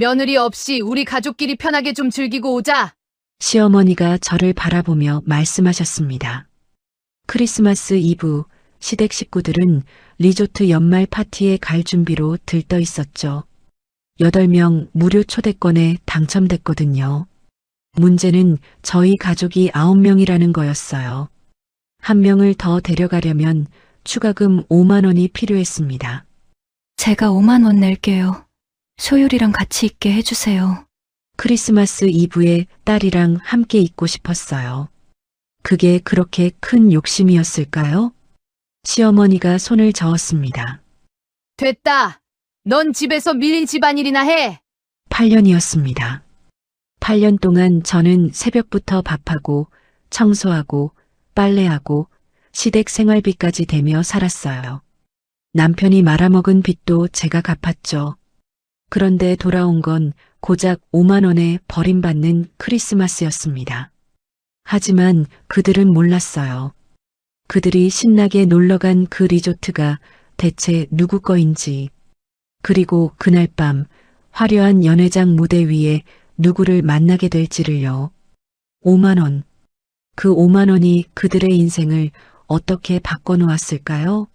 며느리 없이 우리 가족끼리 편하게 좀 즐기고 오자. 시어머니가 저를 바라보며 말씀하셨습니다. 크리스마스 이브 시댁 식구들은 리조트 연말 파티에 갈 준비로 들떠 있었죠. 8명 무료 초대권에 당첨됐거든요. 문제는 저희 가족이 9명이라는 거였어요. 한 명을 더 데려가려면 추가금 5만 원이 필요했습니다. 제가 5만 원 낼게요. 소율이랑 같이 있게 해주세요. 크리스마스 이브에 딸이랑 함께 있고 싶었어요. 그게 그렇게 큰 욕심이었을까요? 시어머니가 손을 저었습니다. 됐다. 넌 집에서 밀린 집안일이나 해. 8년이었습니다. 8년 동안 저는 새벽부터 밥하고 청소하고 빨래하고 시댁 생활비까지 대며 살았어요. 남편이 말아먹은 빚도 제가 갚았죠. 그런데 돌아온 건 고작 5만 원에 버림받는 크리스마스였습니다. 하지만 그들은 몰랐어요. 그들이 신나게 놀러간 그 리조트가 대체 누구 거인지, 그리고 그날 밤 화려한 연회장 무대 위에 누구를 만나게 될지를요. 5만 원. 그 5만 원이 그들의 인생을 어떻게 바꿔놓았을까요?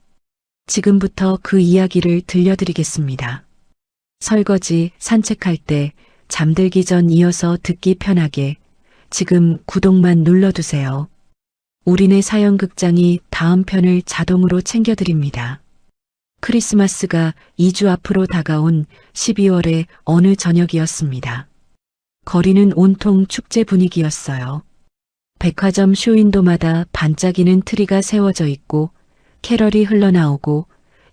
지금부터 그 이야기를 들려드리겠습니다. 설거지, 산책할 때, 잠들기 전 이어서 듣기 편하게 지금 구독만 눌러두세요. 우리네 사연극장이 다음 편을 자동으로 챙겨드립니다. 크리스마스가 2주 앞으로 다가온 12월의 어느 저녁이었습니다. 거리는 온통 축제 분위기였어요. 백화점 쇼윈도마다 반짝이는 트리가 세워져 있고 캐럴이 흘러나오고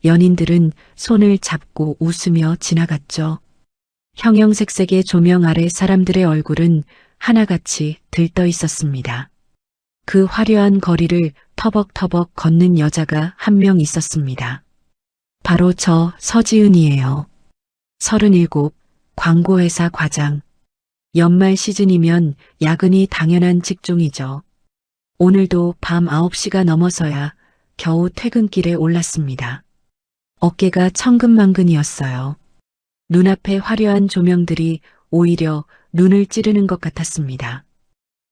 연인들은 손을 잡고 웃으며 지나갔죠. 형형색색의 조명 아래 사람들의 얼굴은 하나같이 들떠 있었습니다. 그 화려한 거리를 터벅터벅 걷는 여자가 한 명 있었습니다. 바로 저 서지은이에요. 37, 광고회사 과장. 연말 시즌이면 야근이 당연한 직종이죠. 오늘도 밤 9시가 넘어서야 겨우 퇴근길에 올랐습니다. 어깨가 천근만근이었어요. 눈앞의 화려한 조명들이 오히려 눈을 찌르는 것 같았습니다.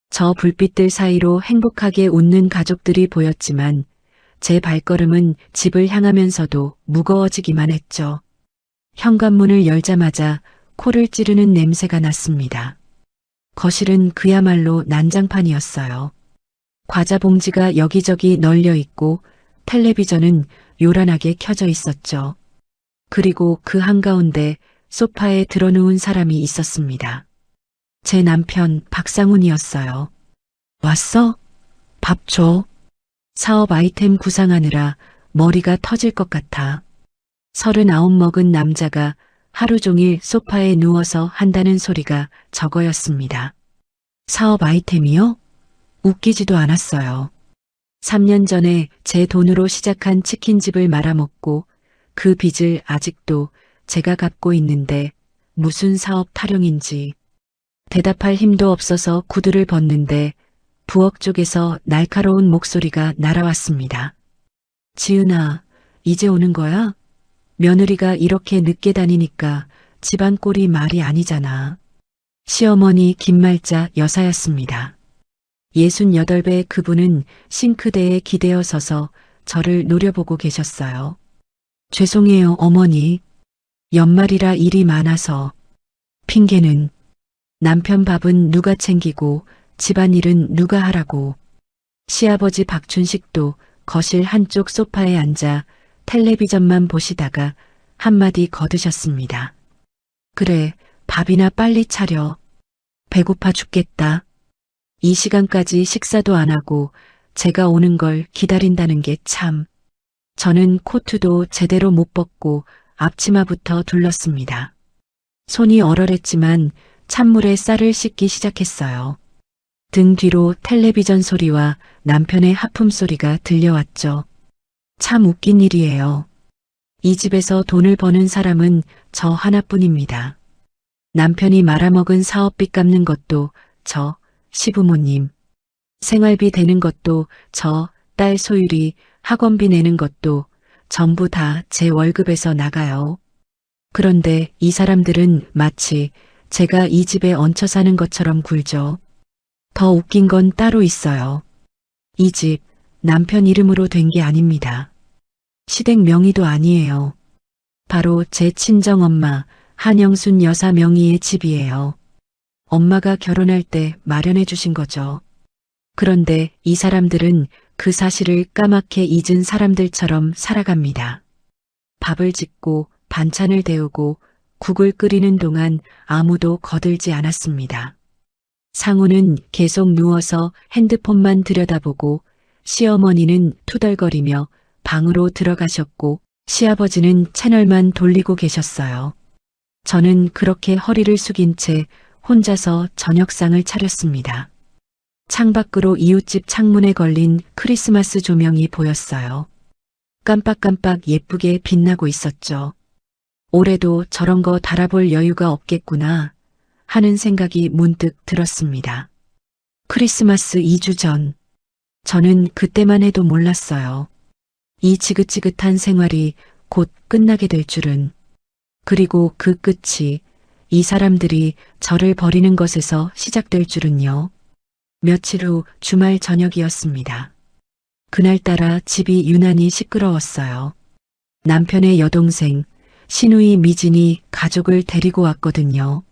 저 불빛들 사이로 행복하게 웃는 가족들이 보였지만 제 발걸음은 집을 향하면서도 무거워지기만 했죠. 현관문을 열자마자 코를 찌르는 냄새가 났습니다. 거실은 그야말로 난장판이었어요. 과자 봉지가 여기저기 널려 있고 텔레비전은 요란하게 켜져 있었죠. 그리고 그 한가운데 소파에 드러누운 사람이 있었습니다. 제 남편 박상훈이었어요. 왔어? 밥 줘. 사업 아이템 구상하느라 머리가 터질 것 같아. 39 먹은 남자가 하루 종일 소파에 누워서 한다는 소리가 저거였습니다. 사업 아이템이요? 웃기지도 않았어요. 3년 전에 제 돈으로 시작한 치킨집을 말아먹고 그 빚을 아직도 제가 갚고 있는데 무슨 사업 타령인지. 대답할 힘도 없어서 구두를 벗는데 부엌 쪽에서 날카로운 목소리가 날아왔습니다. 지은아, 이제 오는 거야? 며느리가 이렇게 늦게 다니니까 집안 꼴이 말이 아니잖아. 시어머니 김말자 여사였습니다. 68배 그분은 싱크대에 기대어 서서 저를 노려보고 계셨어요. 죄송해요, 어머니. 연말이라 일이 많아서. 핑계는 남편 밥은 누가 챙기고 집안일은 누가 하라고. 시아버지 박춘식도 거실 한쪽 소파에 앉아 텔레비전만 보시다가 한마디 거드셨습니다. 그래, 밥이나 빨리 차려. 배고파 죽겠다. 이 시간까지 식사도 안 하고 제가 오는 걸 기다린다는 게 참. 저는 코트도 제대로 못 벗고 앞치마부터 둘렀습니다. 손이 얼얼했지만 찬물에 쌀을 씻기 시작했어요. 등 뒤로 텔레비전 소리와 남편의 하품 소리가 들려왔죠. 참 웃긴 일이에요. 이 집에서 돈을 버는 사람은 저 하나뿐입니다. 남편이 말아먹은 사업비 갚는 것도 저 시부모님. 생활비 되는 것도 저 딸 소율이, 학원비 내는 것도 전부 다 제 월급에서 나가요. 그런데 이 사람들은 마치 제가 이 집에 얹혀 사는 것처럼 굴죠. 더 웃긴 건 따로 있어요. 이 집 남편 이름으로 된 게 아닙니다. 시댁 명의도 아니에요. 바로 제 친정엄마 한영순 여사 명의의 집이에요. 엄마가 결혼할 때 마련해 주신 거죠. 그런데 이 사람들은 그 사실을 까맣게 잊은 사람들처럼 살아갑니다. 밥을 짓고 반찬을 데우고 국을 끓이는 동안 아무도 거들지 않았습니다. 상우는 계속 누워서 핸드폰만 들여다보고 시어머니는 투덜거리며 방으로 들어가셨고 시아버지는 채널만 돌리고 계셨어요. 저는 그렇게 허리를 숙인 채 혼자서 저녁상을 차렸습니다. 창밖으로 이웃집 창문에 걸린 크리스마스 조명이 보였어요. 깜빡깜빡 예쁘게 빛나고 있었죠. 올해도 저런 거 달아볼 여유가 없겠구나 하는 생각이 문득 들었습니다. 크리스마스 2주 전, 저는 그때만 해도 몰랐어요. 이 지긋지긋한 생활이 곧 끝나게 될 줄은. 그리고 그 끝이 이 사람들이 저를 버리는 것에서 시작될 줄은요. 며칠 후 주말 저녁이었습니다. 그날따라 집이 유난히 시끄러웠어요. 남편의 여동생 신우이 미진이 가족을 데리고 왔거든요.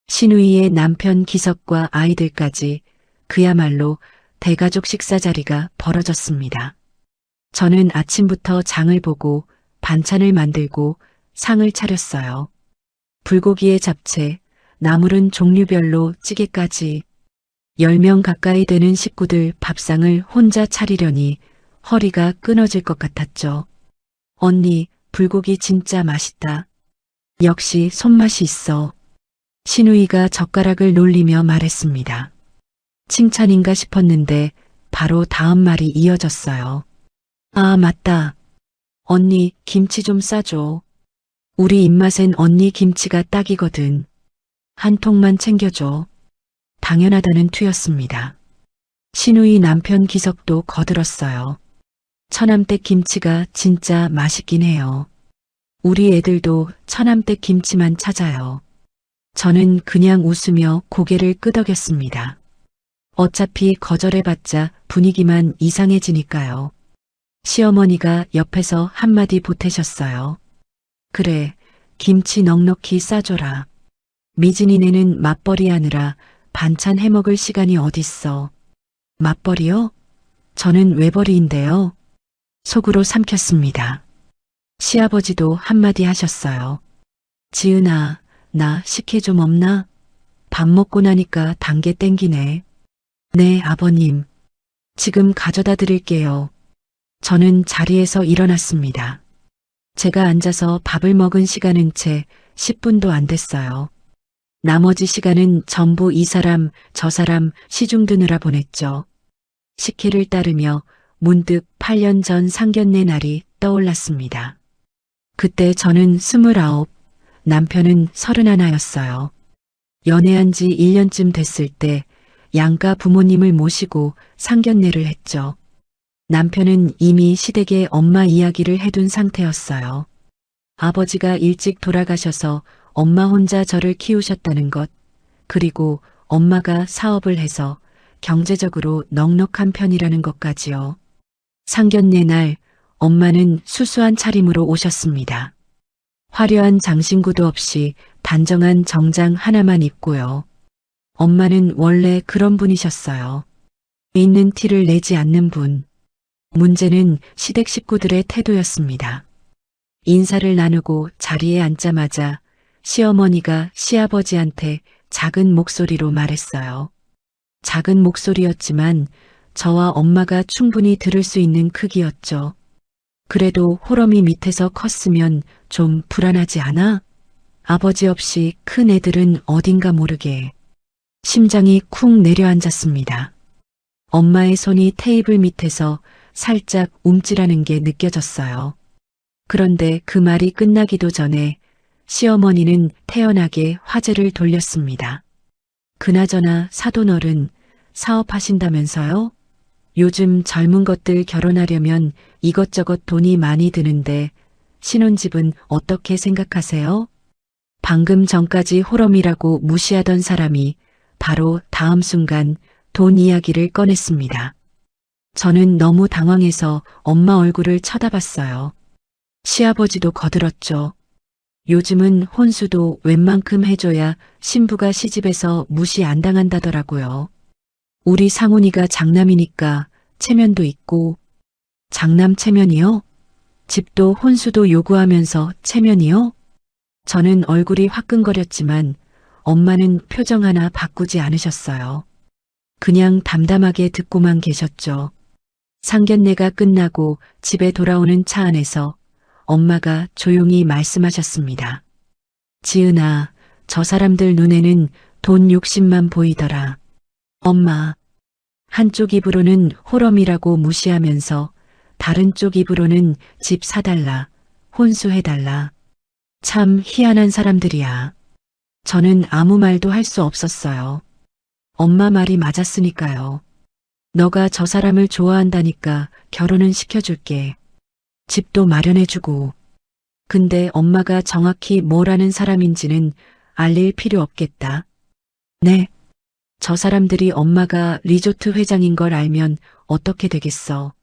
신우이의 남편 기석과 아이들까지 그야말로 대가족 식사 자리가 벌어졌습니다. 저는 아침부터 장을 보고 반찬을 만들고 상을 차렸어요. 불고기에 잡채, 나물은 종류별로 찌개까지 10명 가까이 되는 식구들 밥상을 혼자 차리려니 허리가 끊어질 것 같았죠. 언니, 불고기 진짜 맛있다. 역시 손맛이 있어. 신우이가 젓가락을 놀리며 말했습니다. 칭찬인가 싶었는데 바로 다음 말이 이어졌어요. 아, 맞다. 언니, 김치 좀 싸줘. 우리 입맛엔 언니 김치가 딱이거든. 한 통만 챙겨줘. 당연하다는 투였습니다. 신우이 남편 기석도 거들었어요. 처남댁 김치가 진짜 맛있긴 해요. 우리 애들도 처남댁 김치만 찾아요. 저는 그냥 웃으며 고개를 끄덕였습니다. 어차피 거절해봤자 분위기만 이상해지니까요. 시어머니가 옆에서 한마디 보태셨어요. 그래, 김치 넉넉히 싸줘라. 미진이네는 맞벌이 하느라 반찬 해먹을 시간이 어딨어. 맞벌이요? 저는 외벌이인데요. 속으로 삼켰습니다. 시아버지도 한마디 하셨어요. 지은아, 나 식혜 좀 없나? 밥 먹고 나니까 단계 땡기네. 네, 아버님. 지금 가져다 드릴게요. 저는 자리에서 일어났습니다. 제가 앉아서 밥을 먹은 시간은 채 10분도 안 됐어요. 나머지 시간은 전부 이 사람, 저 사람 시중 드느라 보냈죠. 식혜를 따르며 문득 8년 전 상견례 날이 떠올랐습니다. 그때 저는 29, 남편은 31였어요. 연애한 지 1년쯤 됐을 때 양가 부모님을 모시고 상견례를 했죠. 남편은 이미 시댁에 엄마 이야기를 해둔 상태였어요. 아버지가 일찍 돌아가셔서 엄마 혼자 저를 키우셨다는 것, 그리고 엄마가 사업을 해서 경제적으로 넉넉한 편이라는 것까지요. 상견례 날 엄마는 수수한 차림으로 오셨습니다. 화려한 장신구도 없이 단정한 정장 하나만 입고요. 엄마는 원래 그런 분이셨어요. 있는 티를 내지 않는 분. 문제는 시댁 식구들의 태도였습니다. 인사를 나누고 자리에 앉자마자 시어머니가 시아버지한테 작은 목소리로 말했어요. 작은 목소리였지만 저와 엄마가 충분히 들을 수 있는 크기였죠. 그래도 호러미 밑에서 컸으면 좀 불안하지 않아? 아버지 없이 큰 애들은 어딘가 모르게. 심장이 쿵 내려앉았습니다. 엄마의 손이 테이블 밑에서 살짝 움찔하는 게 느껴졌어요. 그런데 그 말이 끝나기도 전에 시어머니는 태연하게 화제를 돌렸습니다. 그나저나 사돈어른 사업하신다면서요? 요즘 젊은 것들 결혼하려면 이것저것 돈이 많이 드는데 신혼집은 어떻게 생각하세요? 방금 전까지 호럼이라고 무시하던 사람이 바로 다음 순간 돈 이야기를 꺼냈습니다. 저는 너무 당황해서 엄마 얼굴을 쳐다봤어요. 시아버지도 거들었죠. 요즘은 혼수도 웬만큼 해줘야 신부가 시집에서 무시 안 당한다더라고요. 우리 상훈이가 장남이니까 체면도 있고. 장남 체면이요? 집도 혼수도 요구하면서 체면이요? 저는 얼굴이 화끈거렸지만 엄마는 표정 하나 바꾸지 않으셨어요. 그냥 담담하게 듣고만 계셨죠. 상견례가 끝나고 집에 돌아오는 차 안에서 엄마가 조용히 말씀하셨습니다. 지은아, 저 사람들 눈에는 돈 욕심만 보이더라. 엄마, 한쪽 입으로는 호럼이라고 무시하면서 다른 쪽 입으로는 집 사달라, 혼수해달라. 참 희한한 사람들이야. 저는 아무 말도 할 수 없었어요. 엄마 말이 맞았으니까요. 너가 저 사람을 좋아한다니까 결혼은 시켜줄게. 집도 마련해주고. 근데 엄마가 정확히 뭐라는 사람인지는 알릴 필요 없겠다. 네. 저 사람들이 엄마가 리조트 회장인 걸 알면 어떻게 되겠어.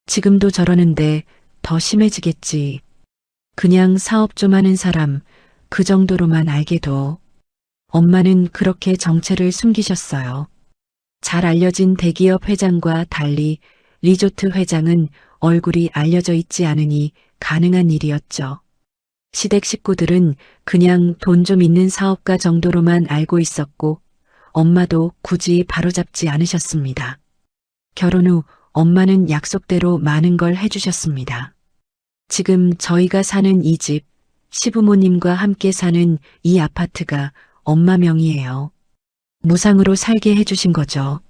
지금도 저러는데 더 심해지겠지. 그냥 사업 좀 하는 사람, 그 정도로만 알게 둬. 엄마는 그렇게 정체를 숨기셨어요. 잘 알려진 대기업 회장과 달리 리조트 회장은 얼굴이 알려져 있지 않으니 가능한 일이었죠. 시댁 식구들은 그냥 돈 좀 있는 사업가 정도로만 알고 있었고 엄마도 굳이 바로잡지 않으셨습니다. 결혼 후 엄마는 약속대로 많은 걸 해주셨습니다. 지금 저희가 사는 이 집, 시부모님과 함께 사는 이 아파트가 엄마 명의예요. 무상으로 살게 해주신 거죠.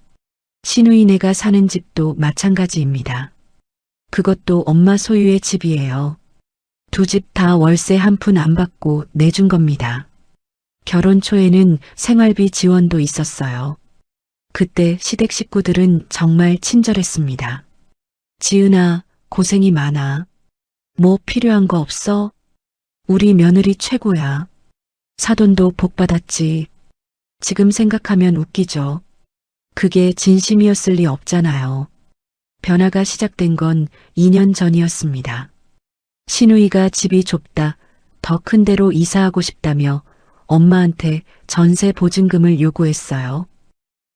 시누이네가 사는 집도 마찬가지입니다. 그것도 엄마 소유의 집이에요. 두 집 다 월세 한 푼 안 받고 내준 겁니다. 결혼 초에는 생활비 지원도 있었어요. 그때 시댁 식구들은 정말 친절했습니다. 지은아, 고생이 많아. 뭐 필요한 거 없어? 우리 며느리 최고야. 사돈도 복 받았지. 지금 생각하면 웃기죠. 그게 진심이었을 리 없잖아요. 변화가 시작된 건 2년 전이었습니다. 시누이가 집이 좁다, 더 큰 데로 이사하고 싶다며 엄마한테 전세 보증금을 요구했어요.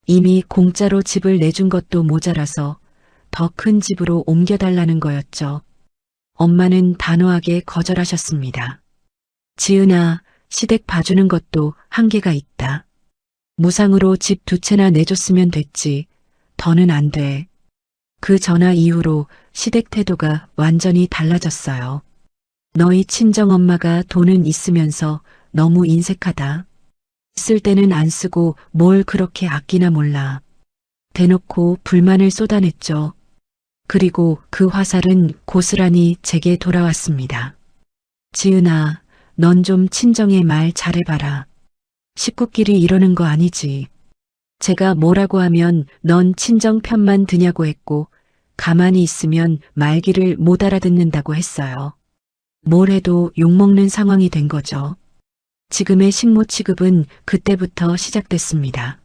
이미 공짜로 집을 내준 것도 모자라서 더 큰 집으로 옮겨달라는 거였죠. 엄마는 단호하게 거절하셨습니다. 지은아, 시댁 봐주는 것도 한계가 있다. 무상으로 집 2채나 내줬으면 됐지. 더는 안 돼. 그 전화 이후로 시댁 태도가 완전히 달라졌어요. 너희 친정엄마가 돈은 있으면서 너무 인색하다. 쓸 때는 안 쓰고 뭘 그렇게 아끼나 몰라. 대놓고 불만을 쏟아냈죠. 그리고 그 화살은 고스란히 제게 돌아왔습니다. 지은아, 넌 좀 친정에 말 잘해봐라. 식구끼리 이러는 거 아니지. 제가 뭐라고 하면 넌 친정 편만 드냐고 했고 가만히 있으면 말귀를 못 알아듣는다고 했어요. 뭘 해도 욕먹는 상황이 된 거죠. 지금의 식모 취급은 그때부터 시작됐습니다.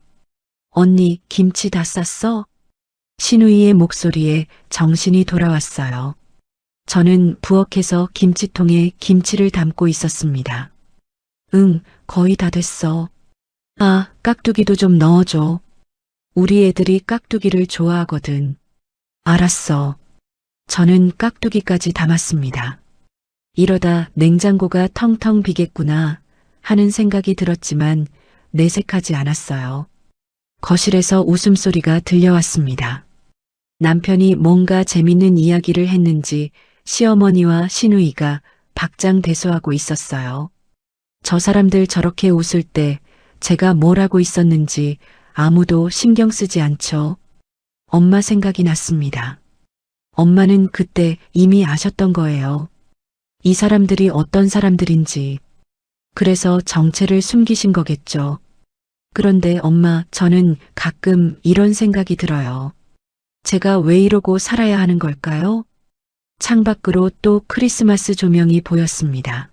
언니, 김치 다 쌌어? 시누이의 목소리에 정신이 돌아왔어요. 저는 부엌에서 김치통에 김치를 담고 있었습니다. 응, 거의 다 됐어. 아, 깍두기도 좀 넣어줘. 우리 애들이 깍두기를 좋아하거든. 알았어. 저는 깍두기까지 담았습니다. 이러다 냉장고가 텅텅 비겠구나 하는 생각이 들었지만 내색하지 않았어요. 거실에서 웃음소리가 들려왔습니다. 남편이 뭔가 재밌는 이야기를 했는지 시어머니와 시누이가 박장대소하고 있었어요. 저 사람들 저렇게 웃을 때 제가 뭘 하고 있었는지 아무도 신경 쓰지 않죠. 엄마 생각이 났습니다. 엄마는 그때 이미 아셨던 거예요. 이 사람들이 어떤 사람들인지. 그래서 정체를 숨기신 거겠죠. 그런데 엄마, 저는 가끔 이런 생각이 들어요. 제가 왜 이러고 살아야 하는 걸까요? 창밖으로 또 크리스마스 조명이 보였습니다.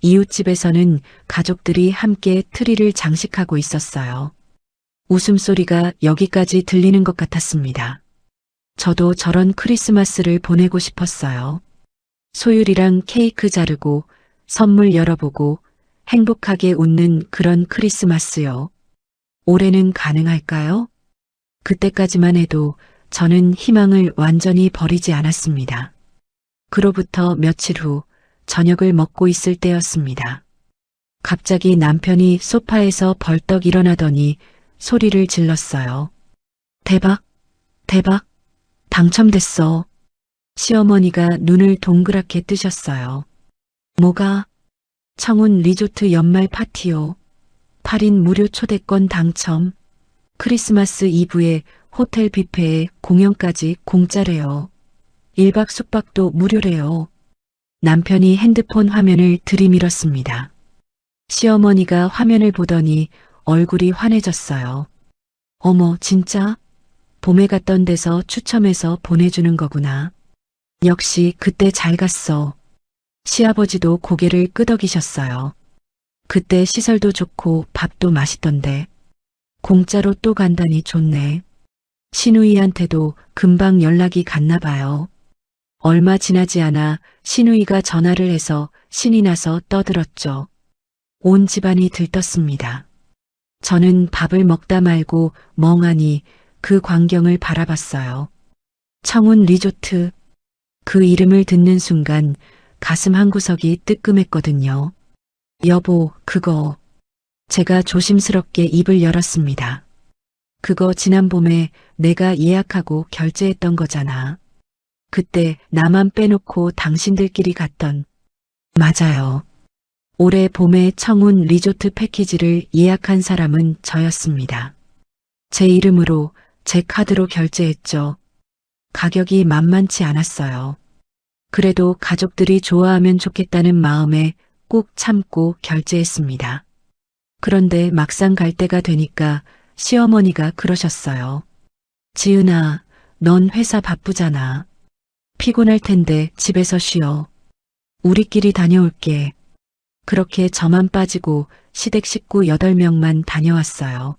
이웃집에서는 가족들이 함께 트리를 장식하고 있었어요. 웃음소리가 여기까지 들리는 것 같았습니다. 저도 저런 크리스마스를 보내고 싶었어요. 소율이랑 케이크 자르고 선물 열어보고 행복하게 웃는 그런 크리스마스요. 올해는 가능할까요? 그때까지만 해도 저는 희망을 완전히 버리지 않았습니다. 그로부터 며칠 후 저녁을 먹고 있을 때였습니다. 갑자기 남편이 소파에서 벌떡 일어나더니 소리를 질렀어요. 대박, 대박, 당첨됐어. 시어머니가 눈을 동그랗게 뜨셨어요. 뭐가? 청운 리조트 연말 파티요. 8인 무료 초대권 당첨. 크리스마스 이브에 호텔 뷔페에 공연까지 공짜래요. 1박 숙박도 무료래요. 남편이 핸드폰 화면을 들이밀었습니다. 시어머니가 화면을 보더니 얼굴이 환해졌어요. 어머, 진짜? 봄에 갔던 데서 추첨해서 보내주는 거구나. 역시 그때 잘 갔어. 시아버지도 고개를 끄덕이셨어요. 그때 시설도 좋고 밥도 맛있던데. 공짜로 또 간다니 좋네. 신우이한테도 금방 연락이 갔나 봐요. 얼마 지나지 않아 신우이가 전화를 해서 신이 나서 떠들었죠. 온 집안이 들떴습니다. 저는 밥을 먹다 말고 멍하니 그 광경을 바라봤어요. 청운 리조트. 그 이름을 듣는 순간 가슴 한구석이 뜨끔했거든요. 여보, 그거. 제가 조심스럽게 입을 열었습니다. 그거 지난 봄에 내가 예약하고 결제했던 거잖아. 그때 나만 빼놓고 당신들끼리 갔던. 맞아요. 올해 봄에 청운 리조트 패키지를 예약한 사람은 저였습니다. 제 이름으로 제 카드로 결제했죠. 가격이 만만치 않았어요. 그래도 가족들이 좋아하면 좋겠다는 마음에 꾹 참고 결제했습니다. 그런데 막상 갈 때가 되니까 시어머니가 그러셨어요. 지은아, 넌 회사 바쁘잖아. 피곤할 텐데 집에서 쉬어. 우리끼리 다녀올게. 그렇게 저만 빠지고 시댁 식구 8명만 다녀왔어요.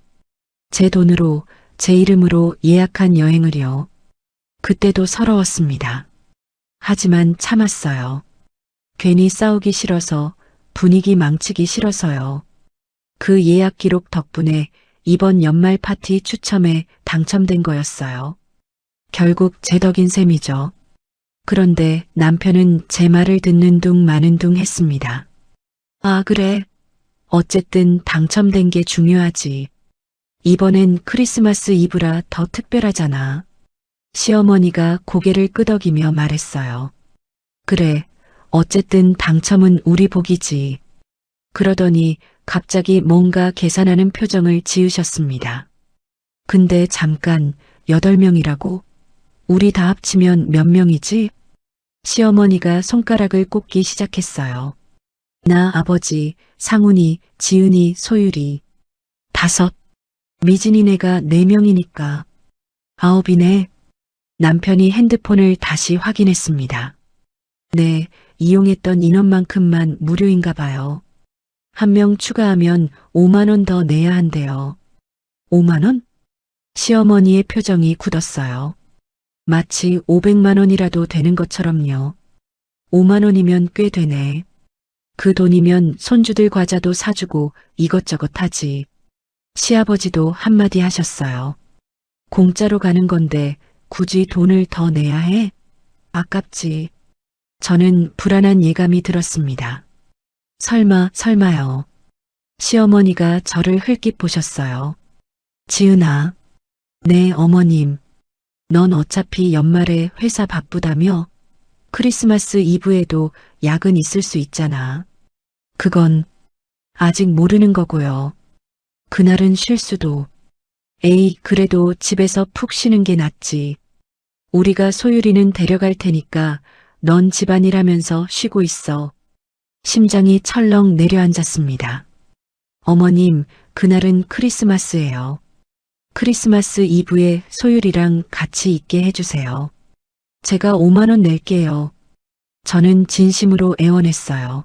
제 돈으로 제 이름으로 예약한 여행을요. 그때도 서러웠습니다. 하지만 참았어요. 괜히 싸우기 싫어서, 분위기 망치기 싫어서요. 그 예약 기록 덕분에 이번 연말 파티 추첨에 당첨된 거였어요. 결국 제 덕인 셈이죠. 그런데 남편은 제 말을 듣는 둥 마는 둥 했습니다. 아, 그래. 어쨌든 당첨된 게 중요하지. 이번엔 크리스마스 이브라 더 특별하잖아. 시어머니가 고개를 끄덕이며 말했어요. 그래, 어쨌든 당첨은 우리 복이지. 그러더니 갑자기 뭔가 계산하는 표정을 지으셨습니다. 근데 잠깐, 8명이라고? 우리 다 합치면 몇 명이지? 시어머니가 손가락을 꼽기 시작했어요. 나, 아버지, 상훈이, 지은이, 소율이. 5. 미진이네가 4명이니까. 9이네. 남편이 핸드폰을 다시 확인했습니다. 네, 이용했던 인원만큼만 무료인가 봐요. 1명 추가하면 5만 원 더 내야 한대요. 5만 원? 시어머니의 표정이 굳었어요. 마치 500만 원이라도 되는 것처럼요. 5만 원이면 꽤 되네. 그 돈이면 손주들 과자도 사주고 이것저것 하지. 시아버지도 한마디 하셨어요. 공짜로 가는 건데 굳이 돈을 더 내야 해? 아깝지. 저는 불안한 예감이 들었습니다. 설마요. 시어머니가 저를 흘낏 보셨어요. 지은아. 네, 어머님. 넌 어차피 연말에 회사 바쁘다며? 크리스마스 이브에도 야근 있을 수 있잖아. 그건 아직 모르는 거고요. 그날은 쉴 수도. 에이, 그래도 집에서 푹 쉬는 게 낫지. 우리가 소율이는 데려갈 테니까 넌 집안일하면서 쉬고 있어. 심장이 철렁 내려앉았습니다. 어머님, 그날은 크리스마스예요. 크리스마스 이브에 소율이랑 같이 있게 해주세요. 제가 5만 원 낼게요. 저는 진심으로 애원했어요.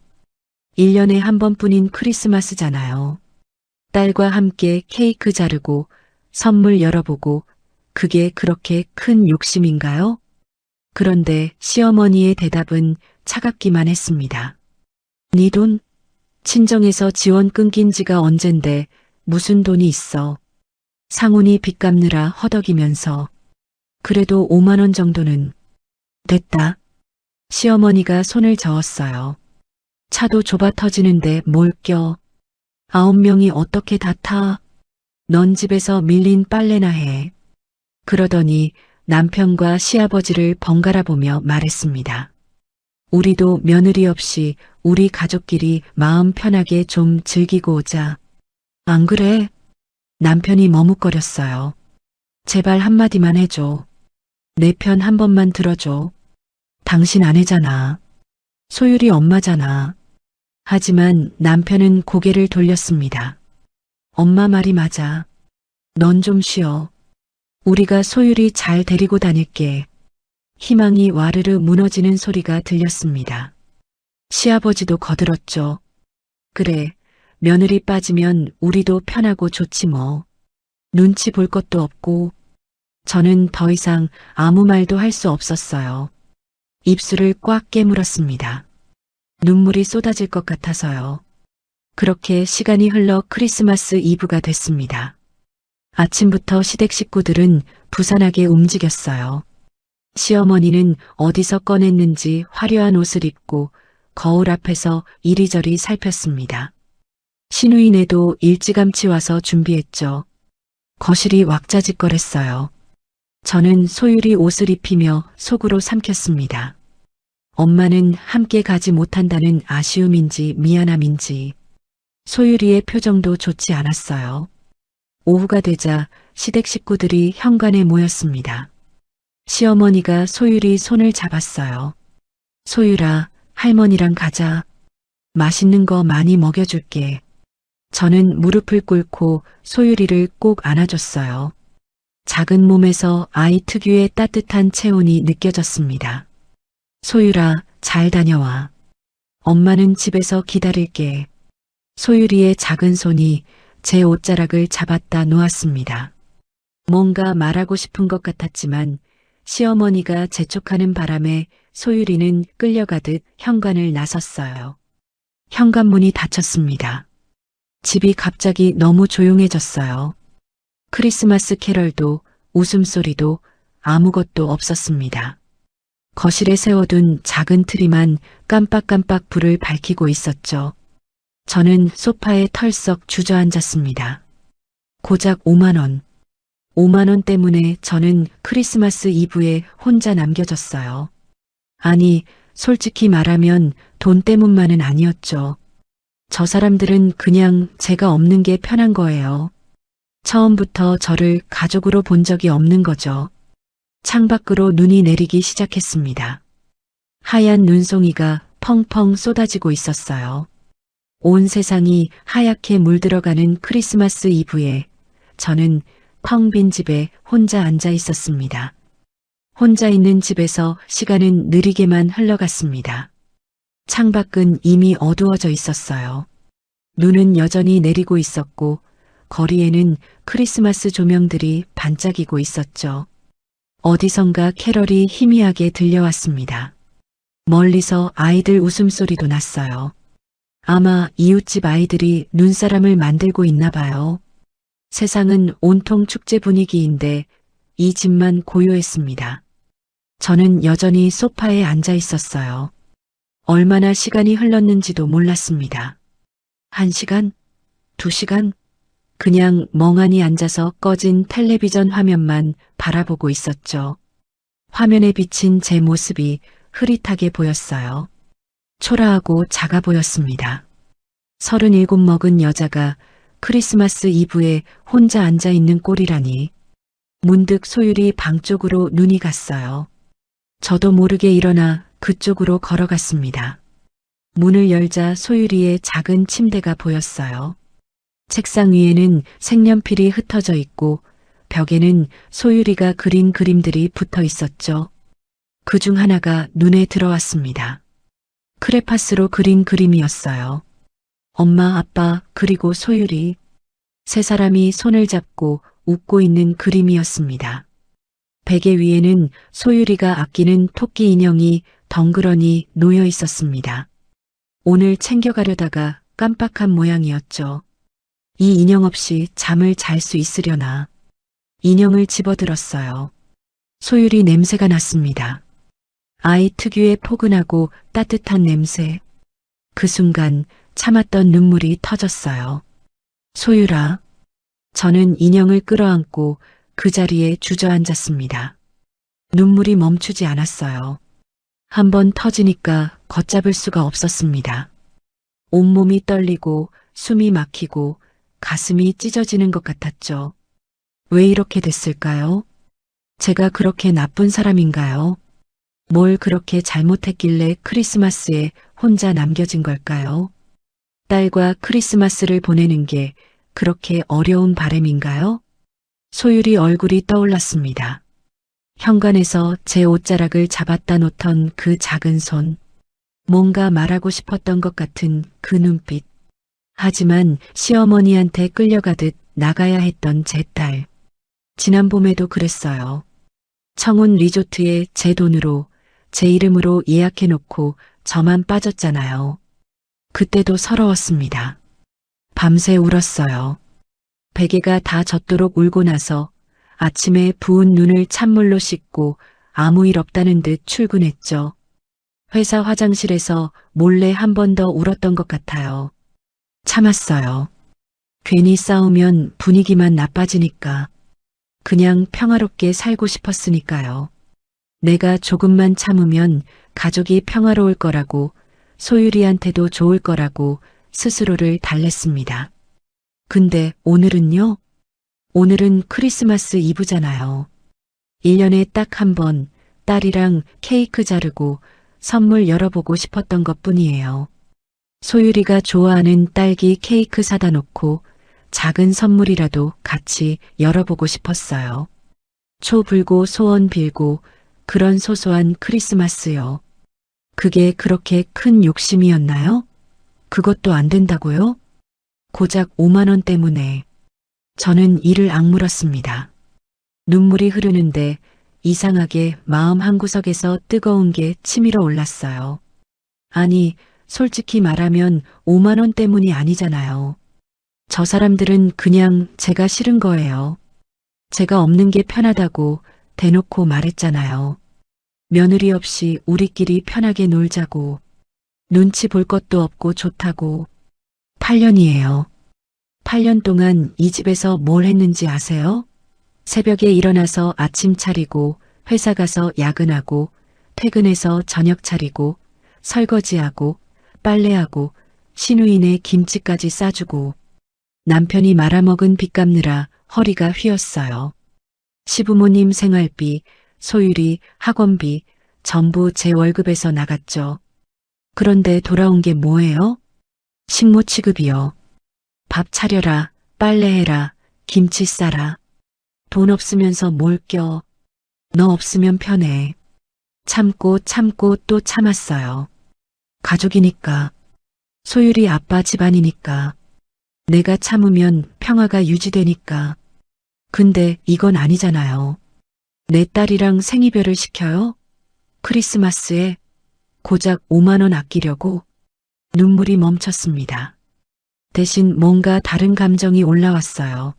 1년에 한 번뿐인 크리스마스잖아요. 딸과 함께 케이크 자르고 선물 열어보고 그게 그렇게 큰 욕심인가요? 그런데 시어머니의 대답은 차갑기만 했습니다. 네 돈? 친정에서 지원 끊긴 지가 언젠데 무슨 돈이 있어. 상훈이 빚 갚느라 허덕이면서 그래도 5만 원 정도는 됐다. 시어머니가 손을 저었어요. 차도 좁아 터지는데 뭘 껴. 9명이 어떻게 다 타. 넌 집에서 밀린 빨래나 해. 그러더니 남편과 시아버지를 번갈아 보며 말했습니다. 우리도 며느리 없이 우리 가족끼리 마음 편하게 좀 즐기고 오자. 안 그래? 남편이 머뭇거렸어요. 제발 한마디만 해줘. 내 편 한 번만 들어줘. 당신 아내잖아. 소율이 엄마잖아. 하지만 남편은 고개를 돌렸습니다. 엄마 말이 맞아. 넌 좀 쉬어. 우리가 소율이 잘 데리고 다닐게. 희망이 와르르 무너지는 소리가 들렸습니다. 시아버지도 거들었죠. 그래, 며느리 빠지면 우리도 편하고 좋지 뭐. 눈치 볼 것도 없고. 저는 더 이상 아무 말도 할 수 없었어요. 입술을 꽉 깨물었습니다. 눈물이 쏟아질 것 같아서요. 그렇게 시간이 흘러 크리스마스 이브가 됐습니다. 아침부터 시댁 식구들은 부산하게 움직였어요. 시어머니는 어디서 꺼냈는지 화려한 옷을 입고 거울 앞에서 이리저리 살폈습니다. 시누이네도 일찌감치 와서 준비했죠. 거실이 왁자지껄했어요. 저는 소율이 옷을 입히며 속으로 삼켰습니다. 엄마는 함께 가지 못한다는 아쉬움인지 미안함인지 소율이의 표정도 좋지 않았어요. 오후가 되자 시댁 식구들이 현관에 모였습니다. 시어머니가 소율이 손을 잡았어요. 소율아, 할머니랑 가자. 맛있는 거 많이 먹여줄게. 저는 무릎을 꿇고 소율이를 꼭 안아줬어요. 작은 몸에서 아이 특유의 따뜻한 체온이 느껴졌습니다. 소율아, 잘 다녀와. 엄마는 집에서 기다릴게. 소율이의 작은 손이 제 옷자락을 잡았다 놓았습니다. 뭔가 말하고 싶은 것 같았지만 시어머니가 재촉하는 바람에 소율이는 끌려가듯 현관을 나섰어요. 현관문이 닫혔습니다. 집이 갑자기 너무 조용해졌어요. 크리스마스 캐럴도 웃음소리도 아무것도 없었습니다. 거실에 세워둔 작은 트리만 깜빡깜빡 불을 밝히고 있었죠. 저는 소파에 털썩 주저앉았습니다. 고작 5만 원. 5만 원 때문에 저는 크리스마스 이브에 혼자 남겨졌어요. 아니, 솔직히 말하면 돈 때문만은 아니었죠. 저 사람들은 그냥 제가 없는 게 편한 거예요. 처음부터 저를 가족으로 본 적이 없는 거죠. 창밖으로 눈이 내리기 시작했습니다. 하얀 눈송이가 펑펑 쏟아지고 있었어요. 온 세상이 하얗게 물들어가는 크리스마스 이브에 저는 텅 빈 집에 혼자 앉아 있었습니다. 혼자 있는 집에서 시간은 느리게만 흘러갔습니다. 창밖은 이미 어두워져 있었어요. 눈은 여전히 내리고 있었고 거리에는 크리스마스 조명들이 반짝이고 있었죠. 어디선가 캐럴이 희미하게 들려왔습니다. 멀리서 아이들 웃음소리도 났어요. 아마 이웃집 아이들이 눈사람을 만들고 있나 봐요. 세상은 온통 축제 분위기인데 이 집만 고요했습니다. 저는 여전히 소파에 앉아 있었어요. 얼마나 시간이 흘렀는지도 몰랐습니다. 1시간? 2시간? 그냥 멍하니 앉아서 꺼진 텔레비전 화면만 바라보고 있었죠. 화면에 비친 제 모습이 흐릿하게 보였어요. 초라하고 작아 보였습니다. 37 먹은 여자가 크리스마스 이브에 혼자 앉아 있는 꼴이라니. 문득 소율이 방 쪽으로 눈이 갔어요. 저도 모르게 일어나 그쪽으로 걸어갔습니다. 문을 열자 소율이의 작은 침대가 보였어요. 책상 위에는 색연필이 흩어져 있고 벽에는 소율이가 그린 그림들이 붙어 있었죠. 그중 하나가 눈에 들어왔습니다. 크레파스로 그린 그림이었어요. 엄마, 아빠, 그리고 소율이. 세 사람이 손을 잡고 웃고 있는 그림이었습니다. 베개 위에는 소율이가 아끼는 토끼 인형이 덩그러니 놓여 있었습니다. 오늘 챙겨가려다가 깜빡한 모양이었죠. 이 인형 없이 잠을 잘 수 있으려나. 인형을 집어들었어요. 소율이 냄새가 났습니다. 아이 특유의 포근하고 따뜻한 냄새. 그 순간 참았던 눈물이 터졌어요. 소율아. 저는 인형을 끌어안고 그 자리에 주저앉았습니다. 눈물이 멈추지 않았어요. 한번 터지니까 걷잡을 수가 없었습니다. 온몸이 떨리고 숨이 막히고 가슴이 찢어지는 것 같았죠. 왜 이렇게 됐을까요? 제가 그렇게 나쁜 사람인가요? 뭘 그렇게 잘못했길래 크리스마스에 혼자 남겨진 걸까요? 딸과 크리스마스를 보내는 게 그렇게 어려운 바람인가요? 소율이 얼굴이 떠올랐습니다. 현관에서 제 옷자락을 잡았다 놓던 그 작은 손. 뭔가 말하고 싶었던 것 같은 그 눈빛. 하지만 시어머니한테 끌려가듯 나가야 했던 제 딸. 지난 봄에도 그랬어요. 청운 리조트에 제 돈으로, 제 이름으로 예약해놓고 저만 빠졌잖아요. 그때도 서러웠습니다. 밤새 울었어요. 베개가 다 젖도록 울고 나서 아침에 부은 눈을 찬물로 씻고 아무 일 없다는 듯 출근했죠. 회사 화장실에서 몰래 한 번 더 울었던 것 같아요. 참았어요. 괜히 싸우면 분위기만 나빠지니까. 그냥 평화롭게 살고 싶었으니까요. 내가 조금만 참으면 가족이 평화로울 거라고, 소율이한테도 좋을 거라고 스스로를 달랬습니다. 근데 오늘은요? 오늘은 크리스마스 이브잖아요. 1년에 딱 한 번 딸이랑 케이크 자르고 선물 열어보고 싶었던 것 뿐이에요. 소율이가 좋아하는 딸기 케이크 사다 놓고 작은 선물이라도 같이 열어보고 싶었어요. 초 불고 소원 빌고 그런 소소한 크리스마스요. 그게 그렇게 큰 욕심이었나요? 그것도 안 된다고요? 고작 5만 원 때문에. 저는 이를 악물었습니다. 눈물이 흐르는데 이상하게 마음 한구석에서 뜨거운 게 치밀어 올랐어요. 아니, 솔직히 말하면 5만 원 때문이 아니잖아요. 저 사람들은 그냥 제가 싫은 거예요. 제가 없는 게 편하다고 대놓고 말했잖아요. 며느리 없이 우리끼리 편하게 놀자고. 눈치 볼 것도 없고 좋다고. 8년이에요. 8년 동안 이 집에서 뭘 했는지 아세요? 새벽에 일어나서 아침 차리고 회사 가서 야근하고 퇴근해서 저녁 차리고 설거지하고 빨래하고 시누이네 김치까지 싸주고 남편이 말아먹은 빚 갚느라 허리가 휘었어요. 시부모님 생활비, 소율이 학원비 전부 제 월급에서 나갔죠. 그런데 돌아온 게 뭐예요? 식모 취급이요. 밥 차려라, 빨래해라, 김치 싸라. 돈 없으면서 뭘 껴. 너 없으면 편해. 참고 참고 또 참았어요. 가족이니까. 소율이 아빠 집안이니까. 내가 참으면 평화가 유지되니까. 근데 이건 아니잖아요. 내 딸이랑 생이별을 시켜요? 크리스마스에 고작 5만 원 아끼려고. 눈물이 멈췄습니다. 대신 뭔가 다른 감정이 올라왔어요.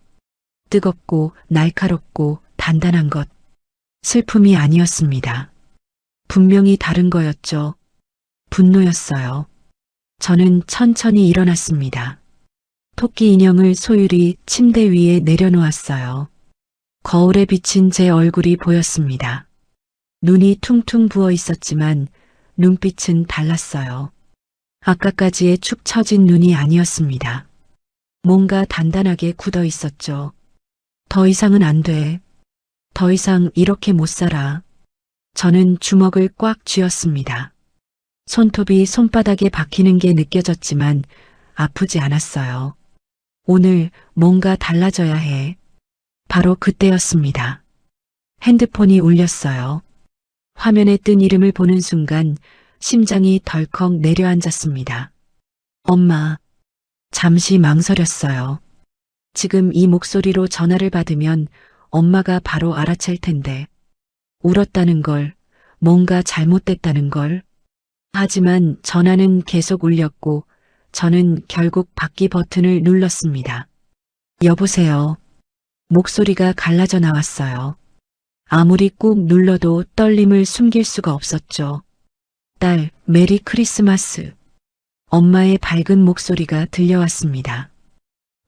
뜨겁고 날카롭고 단단한 것. 슬픔이 아니었습니다. 분명히 다른 거였죠. 분노였어요. 저는 천천히 일어났습니다. 토끼 인형을 소율이 침대 위에 내려놓았어요. 거울에 비친 제 얼굴이 보였습니다. 눈이 퉁퉁 부어 있었지만 눈빛은 달랐어요. 아까까지의 축 처진 눈이 아니었습니다. 뭔가 단단하게 굳어 있었죠. 더 이상은 안 돼. 더 이상 이렇게 못 살아. 저는 주먹을 꽉 쥐었습니다. 손톱이 손바닥에 박히는 게 느껴졌지만 아프지 않았어요. 오늘 뭔가 달라져야 해. 바로 그때였습니다. 핸드폰이 울렸어요. 화면에 뜬 이름을 보는 순간 심장이 덜컥 내려앉았습니다. 엄마. 잠시 망설였어요. 지금 이 목소리로 전화를 받으면 엄마가 바로 알아챌 텐데. 울었다는 걸, 뭔가 잘못됐다는 걸. 하지만 전화는 계속 울렸고 저는 결국 받기 버튼을 눌렀습니다. 여보세요. 목소리가 갈라져 나왔어요. 아무리 꾹 눌러도 떨림을 숨길 수가 없었죠. 딸, 메리 크리스마스. 엄마의 밝은 목소리가 들려왔습니다.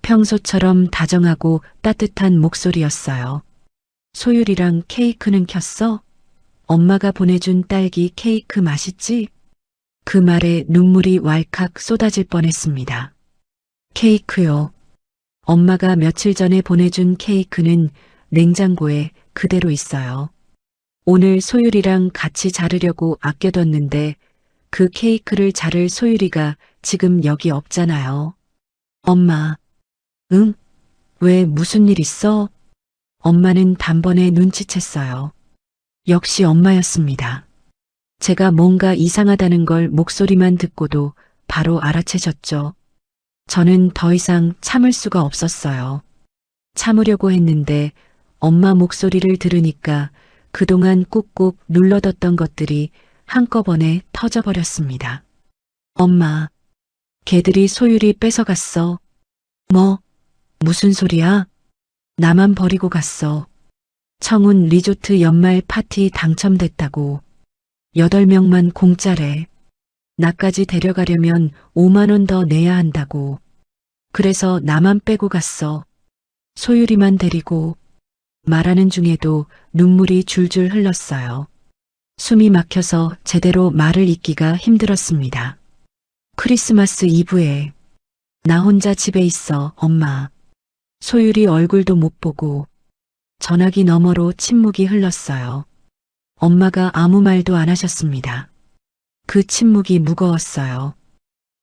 평소처럼 다정하고 따뜻한 목소리였어요. 소율이랑 케이크는 켰어? 엄마가 보내준 딸기 케이크 맛있지? 그 말에 눈물이 왈칵 쏟아질 뻔했습니다. 케이크요. 엄마가 며칠 전에 보내준 케이크는 냉장고에 그대로 있어요. 오늘 소율이랑 같이 자르려고 아껴뒀는데 그 케이크를 자를 소율이가 지금 여기 없잖아요. 엄마. 응? 왜 무슨 일 있어? 엄마는 단번에 눈치챘어요. 역시 엄마였습니다. 제가 뭔가 이상하다는 걸 목소리만 듣고도 바로 알아채셨죠. 저는 더 이상 참을 수가 없었어요. 참으려고 했는데 엄마 목소리를 들으니까 그동안 꾹꾹 눌러뒀던 것들이 한꺼번에 터져버렸습니다. 엄마, 걔들이 소율이 뺏어갔어. 뭐? 무슨 소리야? 나만 버리고 갔어. 청운 리조트 연말 파티 당첨됐다고. 8명만 공짜래. 나까지 데려가려면 5만 원 더 내야 한다고. 그래서 나만 빼고 갔어. 소율이만 데리고. 말하는 중에도 눈물이 줄줄 흘렀어요. 숨이 막혀서 제대로 말을 잇기가 힘들었습니다. 크리스마스 이브에 나 혼자 집에 있어, 엄마. 소율이 얼굴도 못 보고 전화기 너머로 침묵이 흘렀어요. 엄마가 아무 말도 안 하셨습니다. 그 침묵이 무거웠어요.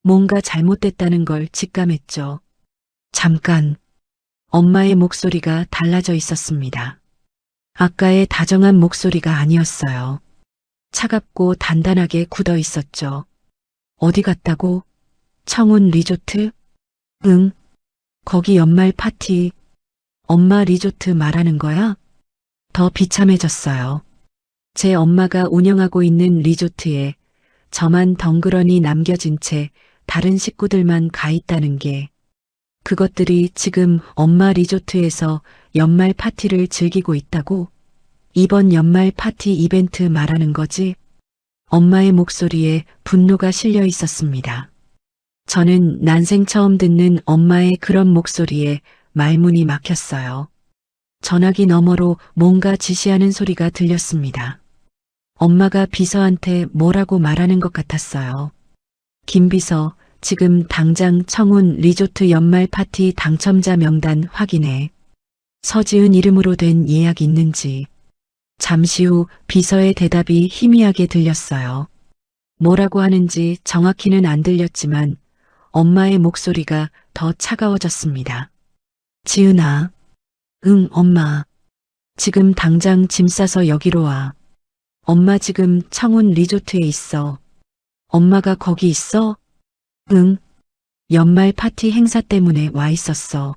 뭔가 잘못됐다는 걸 직감했죠. 잠깐, 엄마의 목소리가 달라져 있었습니다. 아까의 다정한 목소리가 아니었어요. 차갑고 단단하게 굳어 있었죠. 어디 갔다고? 청운 리조트? 응. 거기 연말 파티. 엄마 리조트 말하는 거야? 더 비참해졌어요. 제 엄마가 운영하고 있는 리조트에 저만 덩그러니 남겨진 채 다른 식구들만 가 있다는 게, 그것들이 지금 엄마 리조트에서 연말 파티를 즐기고 있다고? 이번 연말 파티 이벤트 말하는 거지? 엄마의 목소리에 분노가 실려 있었습니다. 저는 난생 처음 듣는 엄마의 그런 목소리에 말문이 막혔어요. 전화기 너머로 뭔가 지시하는 소리가 들렸습니다. 엄마가 비서한테 뭐라고 말하는 것 같았어요. 김 비서, 지금 당장 청운 리조트 연말 파티 당첨자 명단 확인해. 서지은 이름으로 된 예약 있는지. 잠시 후 비서의 대답이 희미하게 들렸어요. 뭐라고 하는지 정확히는 안 들렸지만 엄마의 목소리가 더 차가워졌습니다. 지은아. 응, 엄마. 지금 당장 짐 싸서 여기로 와. 엄마 지금 청운 리조트에 있어. 엄마가 거기 있어? 응. 연말 파티 행사 때문에 와 있었어.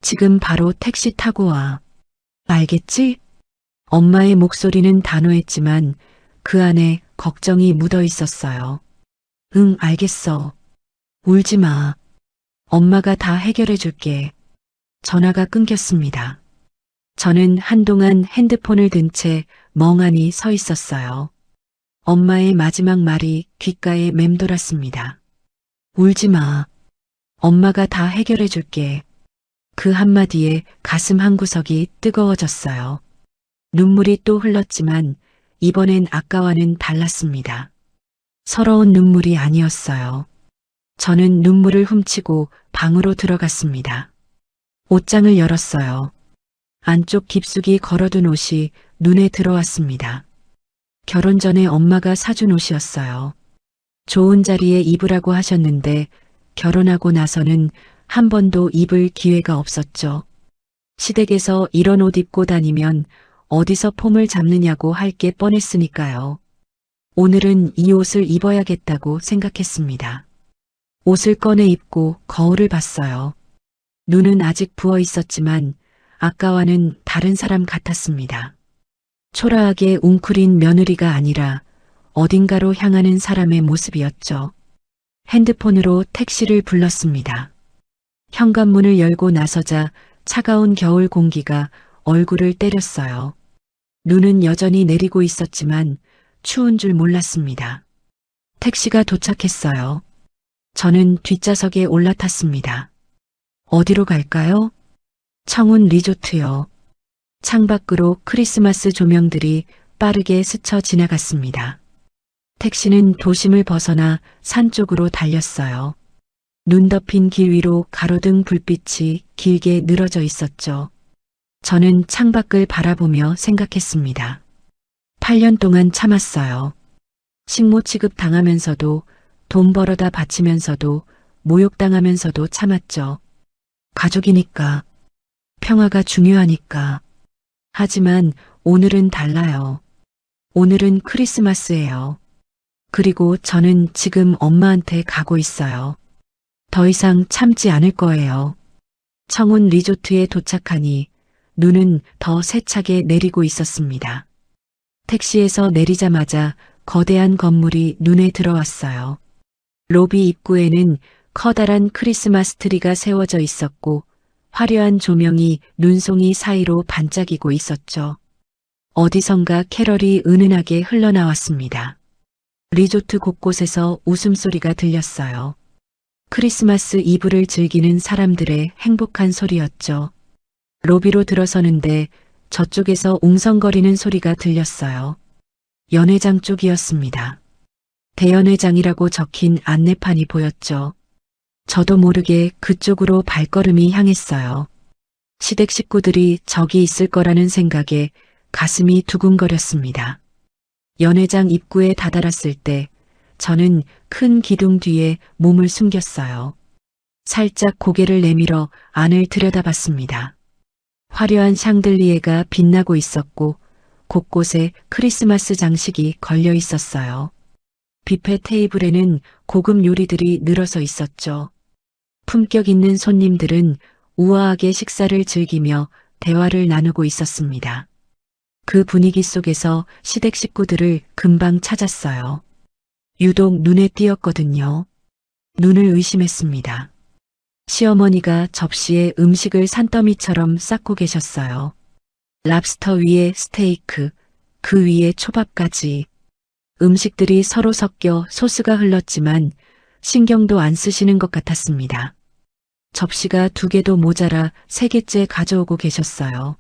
지금 바로 택시 타고 와. 알겠지? 엄마의 목소리는 단호했지만 그 안에 걱정이 묻어 있었어요. 응, 알겠어. 울지 마. 엄마가 다 해결해 줄게. 전화가 끊겼습니다. 저는 한동안 핸드폰을 든 채 멍하니 서 있었어요. 엄마의 마지막 말이 귓가에 맴돌았습니다. 울지 마. 엄마가 다 해결해 줄게. 그 한마디에 가슴 한구석이 뜨거워졌어요. 눈물이 또 흘렀지만 이번엔 아까와는 달랐습니다. 서러운 눈물이 아니었어요. 저는 눈물을 훔치고 방으로 들어갔습니다. 옷장을 열었어요. 안쪽 깊숙이 걸어둔 옷이 눈에 들어왔습니다. 결혼 전에 엄마가 사준 옷이었어요. 좋은 자리에 입으라고 하셨는데 결혼하고 나서는 한 번도 입을 기회가 없었죠. 시댁에서 이런 옷 입고 다니면 어디서 폼을 잡느냐고 할 게 뻔했으니까요. 오늘은 이 옷을 입어야겠다고 생각했습니다. 옷을 꺼내 입고 거울을 봤어요. 눈은 아직 부어 있었지만 아까와는 다른 사람 같았습니다. 초라하게 웅크린 며느리가 아니라 어딘가로 향하는 사람의 모습이었죠. 핸드폰으로 택시를 불렀습니다. 현관문을 열고 나서자 차가운 겨울 공기가 얼굴을 때렸어요. 눈은 여전히 내리고 있었지만 추운 줄 몰랐습니다. 택시가 도착했어요. 저는 뒷좌석에 올라탔습니다. 어디로 갈까요? 청운 리조트요. 창밖으로 크리스마스 조명들이 빠르게 스쳐 지나갔습니다. 택시는 도심을 벗어나 산 쪽으로 달렸어요. 눈 덮인 길 위로 가로등 불빛이 길게 늘어져 있었죠. 저는 창밖을 바라보며 생각했습니다. 8년 동안 참았어요. 식모 취급 당하면서도 돈 벌어다 바치면서도 모욕당하면서도 참았죠. 가족이니까. 평화가 중요하니까. 하지만 오늘은 달라요. 오늘은 크리스마스예요. 그리고 저는 지금 엄마한테 가고 있어요. 더 이상 참지 않을 거예요. 청운 리조트에 도착하니 눈은 더 세차게 내리고 있었습니다. 택시에서 내리자마자 거대한 건물이 눈에 들어왔어요. 로비 입구에는 커다란 크리스마스 트리가 세워져 있었고 화려한 조명이 눈송이 사이로 반짝이고 있었죠. 어디선가 캐럴이 은은하게 흘러나왔습니다. 리조트 곳곳에서 웃음소리가 들렸어요. 크리스마스 이브를 즐기는 사람들의 행복한 소리였죠. 로비로 들어서는데 저쪽에서 웅성거리는 소리가 들렸어요. 연회장 쪽이었습니다. 대연회장이라고 적힌 안내판이 보였죠. 저도 모르게 그쪽으로 발걸음이 향했어요. 시댁 식구들이 저기 있을 거라는 생각에 가슴이 두근거렸습니다. 연회장 입구에 다다랐을 때 저는 큰 기둥 뒤에 몸을 숨겼어요. 살짝 고개를 내밀어 안을 들여다봤습니다. 화려한 샹들리에가 빛나고 있었고 곳곳에 크리스마스 장식이 걸려 있었어요. 뷔페 테이블에는 고급 요리들이 늘어서 있었죠. 품격 있는 손님들은 우아하게 식사를 즐기며 대화를 나누고 있었습니다. 그 분위기 속에서 시댁 식구들을 금방 찾았어요. 유독 눈에 띄었거든요. 눈을 의심했습니다. 시어머니가 접시에 음식을 산더미처럼 쌓고 계셨어요. 랍스터 위에 스테이크, 그 위에 초밥까지. 음식들이 서로 섞여 소스가 흘렀지만 신경도 안 쓰시는 것 같았습니다. 접시가 2개도 모자라 3개째 가져오고 계셨어요.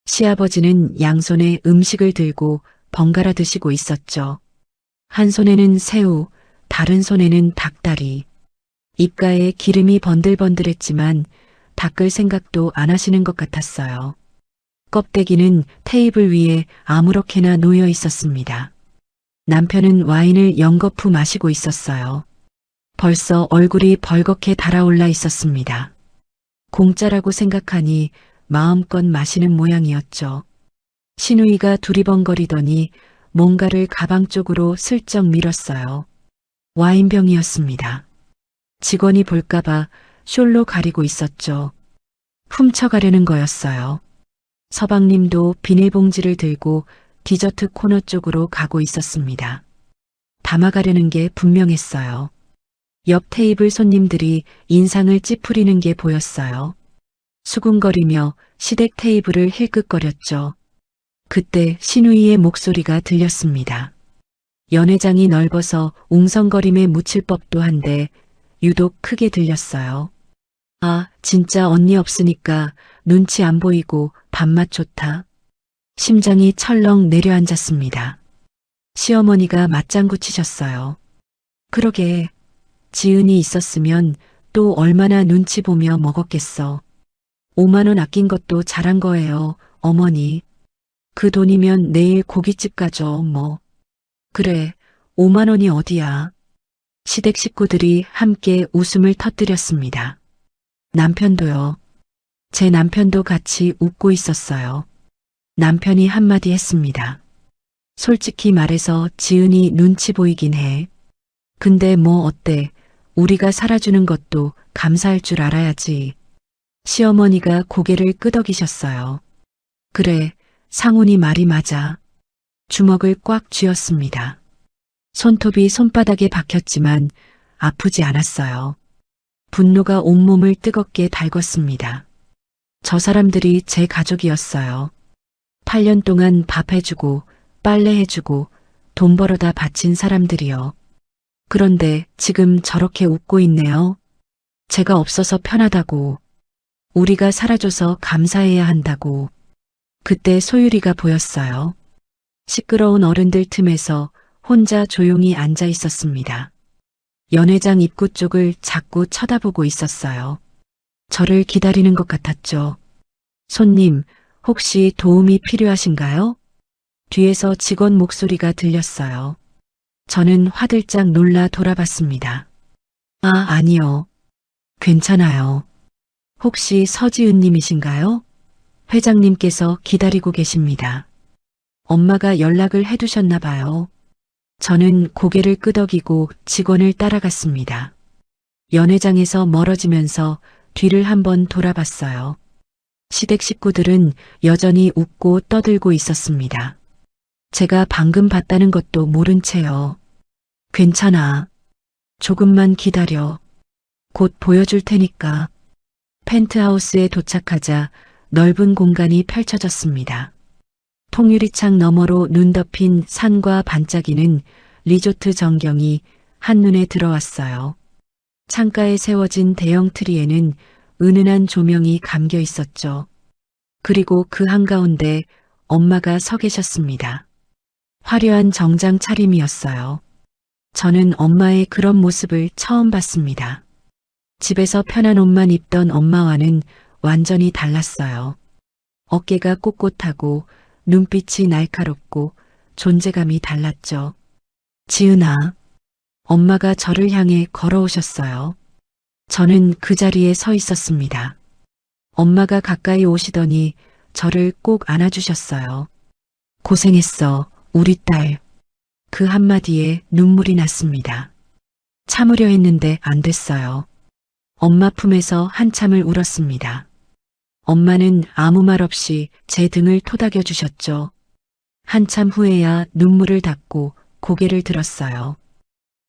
시아버지는 양손에 음식을 들고 번갈아 드시고 있었죠. 한 손에는 새우, 다른 손에는 닭다리. 입가에 기름이 번들번들했지만 닦을 생각도 안 하시는 것 같았어요. 껍데기는 테이블 위에 아무렇게나 놓여 있었습니다. 남편은 와인을 연거푸 마시고 있었어요. 벌써 얼굴이 벌겋게 달아올라 있었습니다. 공짜라고 생각하니 마음껏 마시는 모양이었죠. 시누이가 두리번거리더니 뭔가를 가방 쪽으로 슬쩍 밀었어요. 와인병이었습니다. 직원이 볼까봐 숄로 가리고 있었죠. 훔쳐가려는 거였어요. 서방님도 비닐봉지를 들고 디저트 코너 쪽으로 가고 있었습니다. 담아가려는 게 분명했어요. 옆 테이블 손님들이 인상을 찌푸리는 게 보였어요. 수군거리며 시댁 테이블을 힐끗거렸죠. 그때 시누이의 목소리가 들렸습니다. 연회장이 넓어서 웅성거림에 묻힐 법도 한데 유독 크게 들렸어요. 아, 진짜 언니 없으니까 눈치 안 보이고 밥맛 좋다. 심장이 철렁 내려앉았습니다. 시어머니가 맞장구 치셨어요. 그러게, 지은이 있었으면 또 얼마나 눈치 보며 먹었겠어. 5만 원 아낀 것도 잘한 거예요, 어머니. 그 돈이면 내일 고깃집 가죠, 뭐. 그래, 5만 원이 어디야. 시댁 식구들이 함께 웃음을 터뜨렸습니다. 남편도요. 제 남편도 같이 웃고 있었어요. 남편이 한마디 했습니다. 솔직히 말해서 지은이 눈치 보이긴 해. 근데 뭐 어때? 우리가 살아주는 것도 감사할 줄 알아야지. 시어머니가 고개를 끄덕이셨어요. 그래, 상훈이 말이 맞아. 주먹을 꽉 쥐었습니다. 손톱이 손바닥에 박혔지만 아프지 않았어요. 분노가 온몸을 뜨겁게 달궜습니다. 저 사람들이 제 가족이었어요. 8년 동안 밥 해주고 빨래 해주고 돈 벌어다 바친 사람들이요. 그런데 지금 저렇게 웃고 있네요. 제가 없어서 편하다고. 우리가 살아줘서 감사해야 한다고. 그때 소율이가 보였어요. 시끄러운 어른들 틈에서 혼자 조용히 앉아 있었습니다. 연회장 입구 쪽을 자꾸 쳐다보고 있었어요. 저를 기다리는 것 같았죠. 손님, 혹시 도움이 필요하신가요? 뒤에서 직원 목소리가 들렸어요. 저는 화들짝 놀라 돌아봤습니다. 아, 아니요. 괜찮아요. 혹시 서지은님이신가요? 회장님께서 기다리고 계십니다. 엄마가 연락을 해두셨나 봐요. 저는 고개를 끄덕이고 직원을 따라갔습니다. 연회장에서 멀어지면서 뒤를 한번 돌아봤어요. 시댁 식구들은 여전히 웃고 떠들고 있었습니다. 제가 방금 봤다는 것도 모른 채요. 괜찮아. 조금만 기다려. 곧 보여줄 테니까. 펜트하우스에 도착하자 넓은 공간이 펼쳐졌습니다. 통유리창 너머로 눈 덮인 산과 반짝이는 리조트 전경이 한눈에 들어왔어요. 창가에 세워진 대형 트리에는 은은한 조명이 감겨 있었죠. 그리고 그 한가운데 엄마가 서 계셨습니다. 화려한 정장 차림이었어요. 저는 엄마의 그런 모습을 처음 봤습니다. 집에서 편한 옷만 입던 엄마와는 완전히 달랐어요. 어깨가 꼿꼿하고 눈빛이 날카롭고 존재감이 달랐죠. 지은아, 엄마가 저를 향해 걸어오셨어요. 저는 그 자리에 서 있었습니다. 엄마가 가까이 오시더니 저를 꼭 안아주셨어요. 고생했어, 우리 딸. 그 한마디에 눈물이 났습니다. 참으려 했는데 안 됐어요. 엄마 품에서 한참을 울었습니다. 엄마는 아무 말 없이 제 등을 토닥여 주셨죠. 한참 후에야 눈물을 닦고 고개를 들었어요.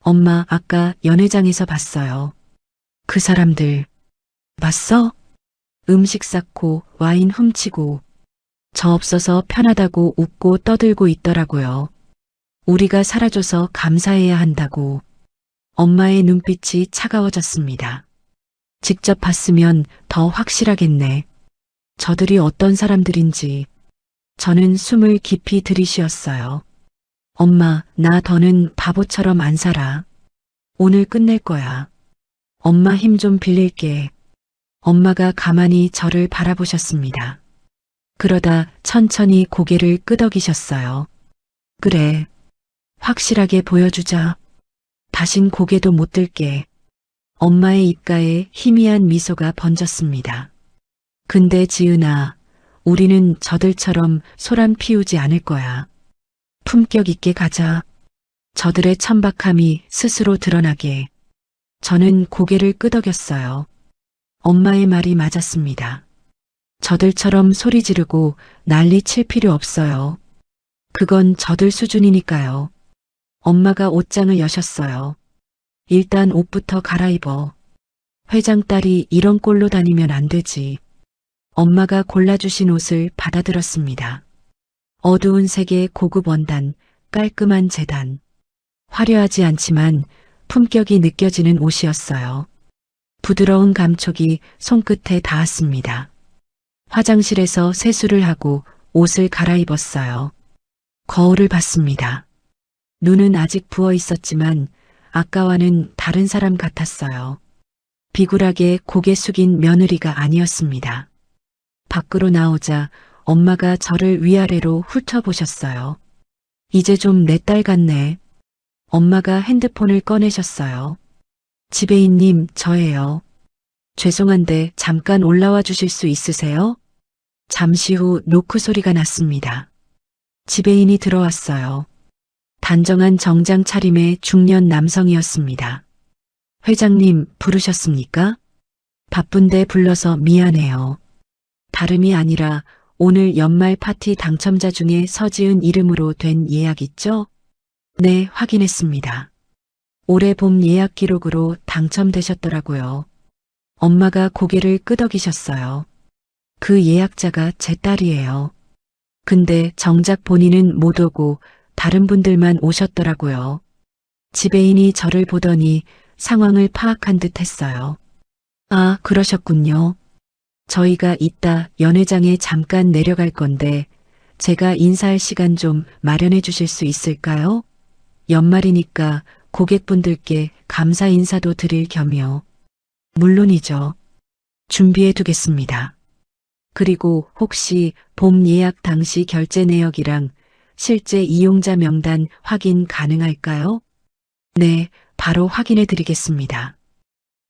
엄마, 아까 연회장에서 봤어요. 그 사람들. 봤어? 음식 쌓고 와인 훔치고 저 없어서 편하다고 웃고 떠들고 있더라고요. 우리가 살아줘서 감사해야 한다고. 엄마의 눈빛이 차가워졌습니다. 직접 봤으면 더 확실하겠네. 저들이 어떤 사람들인지. 저는 숨을 깊이 들이쉬었어요. 엄마, 나 더는 바보처럼 안 살아. 오늘 끝낼 거야. 엄마 힘 좀 빌릴게. 엄마가 가만히 저를 바라보셨습니다. 그러다 천천히 고개를 끄덕이셨어요. 그래. 확실하게 보여주자. 다신 고개도 못 들게. 엄마의 입가에 희미한 미소가 번졌습니다. 근데 지은아, 우리는 저들처럼 소란 피우지 않을 거야. 품격 있게 가자. 저들의 천박함이 스스로 드러나게. 저는 고개를 끄덕였어요. 엄마의 말이 맞았습니다. 저들처럼 소리 지르고 난리 칠 필요 없어요. 그건 저들 수준이니까요. 엄마가 옷장을 여셨어요. 일단 옷부터 갈아입어. 회장 딸이 이런 꼴로 다니면 안 되지. 엄마가 골라주신 옷을 받아들었습니다. 어두운 색의 고급 원단, 깔끔한 재단. 화려하지 않지만 품격이 느껴지는 옷이었어요. 부드러운 감촉이 손끝에 닿았습니다. 화장실에서 세수를 하고 옷을 갈아입었어요. 거울을 봤습니다. 눈은 아직 부어 있었지만 아까와는 다른 사람 같았어요. 비굴하게 고개 숙인 며느리가 아니었습니다. 밖으로 나오자 엄마가 저를 위아래로 훑어보셨어요. 이제 좀 내 딸 같네. 엄마가 핸드폰을 꺼내셨어요. 지배인님, 저예요. 죄송한데 잠깐 올라와 주실 수 있으세요? 잠시 후 노크 소리가 났습니다. 지배인이 들어왔어요. 단정한 정장 차림의 중년 남성이었습니다. 회장님 부르셨습니까? 바쁜데 불러서 미안해요. 다름이 아니라 오늘 연말 파티 당첨자 중에 서지은 이름으로 된 예약 있죠? 네, 확인했습니다. 올해 봄 예약 기록으로 당첨되셨더라고요. 엄마가 고개를 끄덕이셨어요. 그 예약자가 제 딸이에요. 근데 정작 본인은 못 오고 다른 분들만 오셨더라고요. 지배인이 저를 보더니 상황을 파악한 듯 했어요. 아, 그러셨군요. 저희가 이따 연회장에 잠깐 내려갈 건데 제가 인사할 시간 좀 마련해 주실 수 있을까요? 연말이니까 고객분들께 감사 인사도 드릴 겸이요. 물론이죠. 준비해 두겠습니다. 그리고 혹시 봄 예약 당시 결제 내역이랑 실제 이용자 명단 확인 가능할까요? 네, 바로 확인해 드리겠습니다.